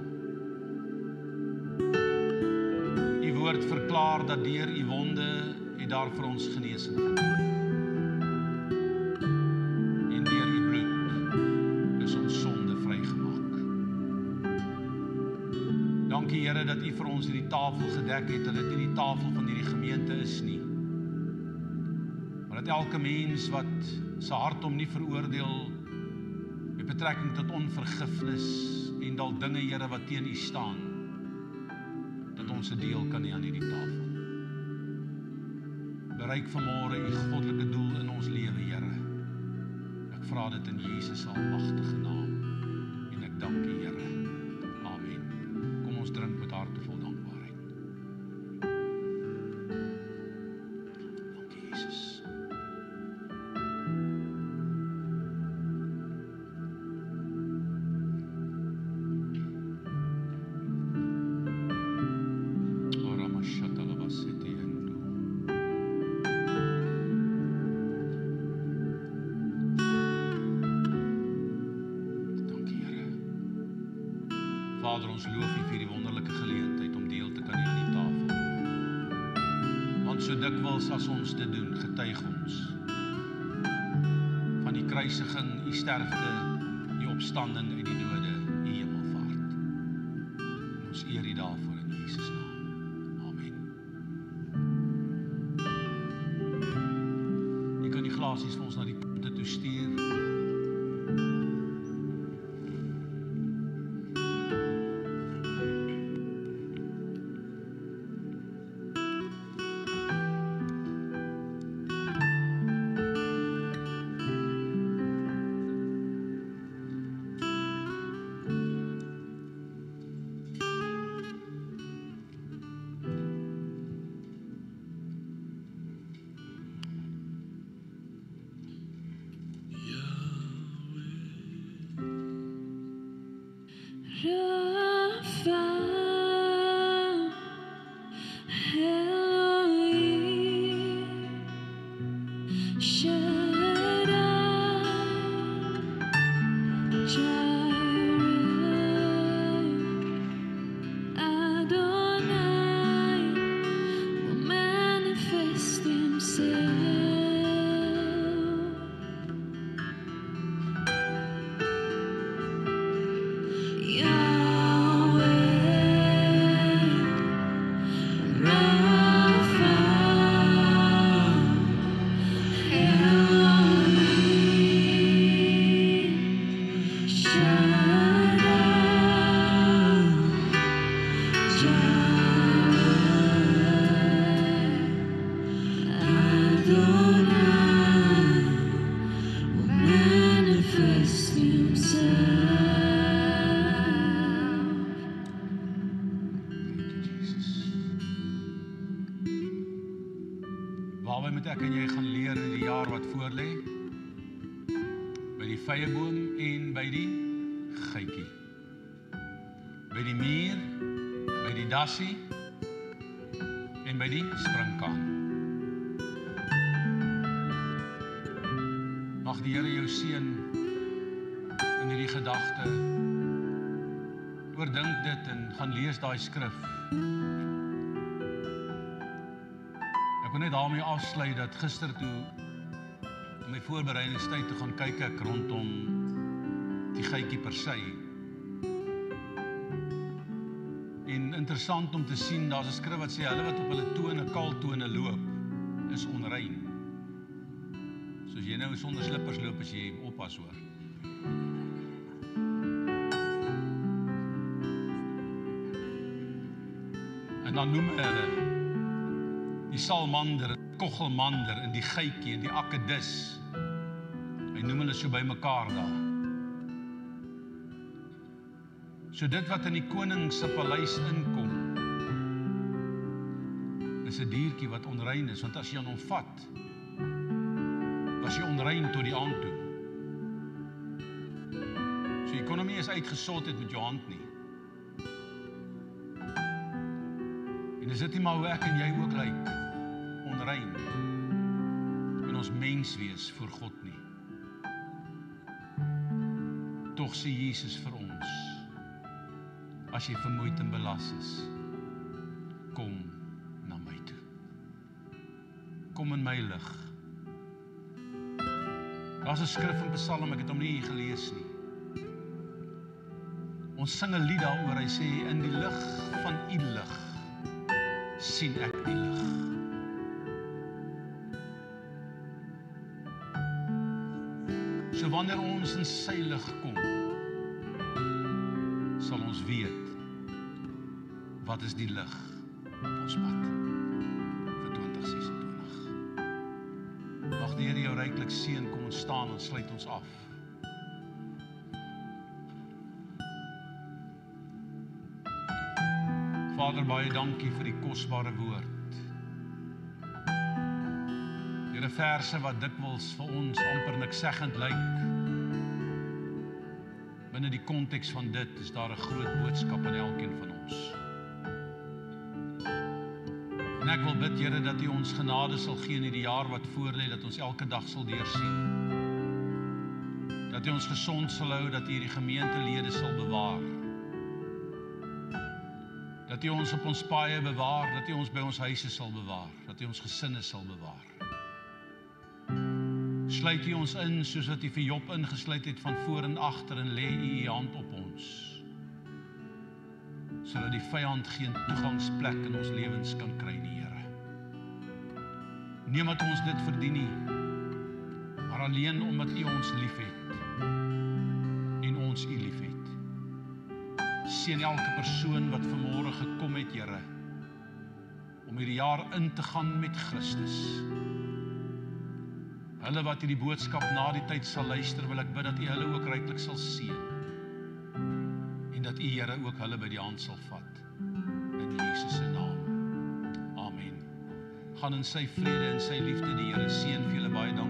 U woord verklaar dat deur u wonde het daar vir ons genesing gekom. En deur u bloed is ons sonde vrygemaak. Dankie Here dat u vir ons hierdie tafel gedek het, dat dit nie die tafel van hierdie gemeente is nie. Maar dat elke mens wat sy hart hom nie veroordeel met betrekking tot onvergifnis en dalk dinge, Here, wat teen u staan, dat ons 'n deel kan hê aan hierdie tafel. Bereik vanmôre u goddelike doel in ons lewe, Here. Ek vra dit in Jesus se almagtige naam en ek dank u, Here. Amen. Kom ons drink met hartevol dankbaarheid. Dankie Jesus. Vader, ons loof u vir die wonderlike geleentheid om deel te kan hê aan die tafel. Want so dikwels as ons dit doen, getuig ons van die kruisiging, u sterfte, u opstanding uit die dode, u hemelvaart. En ons eer u daarvoor in Jesus naam. Amen. Jy kan die glasies vir ons na die punte toe stuur. Waarby moet ek en jy gaan leer in die jaar wat voorlê? By die vyeboom en by die geitjie. By die muur, by die dassie en by die springkaan. Mag die Here jou seën in hierdie gedagte. Oordink dit en gaan lees daai skrif. Ek wil net daarmee afsluit dat gister toe in my voorbereidingstyd te gaan kyk ek rondom die geitjie per se. En interessant om te sien, daar's 'n skrif wat sê hulle wat op hulle tone, kaaltone loop, is onrein. So as jy nou sonder slippers loop, as jy oppas hoor. En dan noem hulle die salmander, die koggelmander en die geitjie en die akedus. Hy noem hulle so by mekaar daar. So dit wat in die koning se paleis inkom, is 'n diertjie wat onrein is, want as jy aan hom vat, was jy onrein tot die aand toe. So jy kon hom nie eens uitgesort het met jou hand nie. En is dit nie maar hoe ek en jy ook lyk, onrein, in ons mens wees voor God nie. Tog sê Jesus vir ons, as jy vermoeid en belas is, kom na my toe. Kom in my lig. Daar's 'n skrif in Psalm, ek het hom nie hier gelees nie. Ons sing 'n lied daaroor, hy sê, in die lig van u lig, sien ek die lig. So wanneer ons in sy lig kom, sal ons weet, wat is die lig op ons pad vir 2026. Mag die Here jou ryklik seën, kom ons staan en sluit ons af. Vader, baie dankie vir die kosbare woord. Here, verse wat dikwels vir ons amper nikszeggend lyk. Binne die konteks van dit is daar 'n groot boodskap in elkeen van ons. En ek wil bid, Here, dat U ons genade sal gee in hierdie jaar wat voorlê, dat ons elke dag sal deursien. Dat U ons gesond sal hou, dat U hierdie gemeentelede sal bewaar. Dat U ons op ons paaie bewaar, dat U ons by ons huise sal bewaar, dat U ons gesinne sal bewaar. Sluit U ons in, soos wat U vir Job ingesluit het van voor en agter, en lê U U hand op ons, sodat die vyand geen toegangsplek in ons lewens kan kry nie, Here. Nie omdat ons dit verdien nie, maar alleen omdat U ons liefhet en ons U liefhet. Seën elke persoon wat vanmôre gekom het, Here, om hierdie jaar in te gaan met Christus. Hulle wat hierdie boodskap na die tyd sal luister, wil ek bid dat U hulle ook ryklik sal seën. En dat U, Here, ook hulle by die hand sal vat. In Jesus se naam. Amen. Gaan in sy vrede en sy liefde, die Here seën vir julle baie dankie.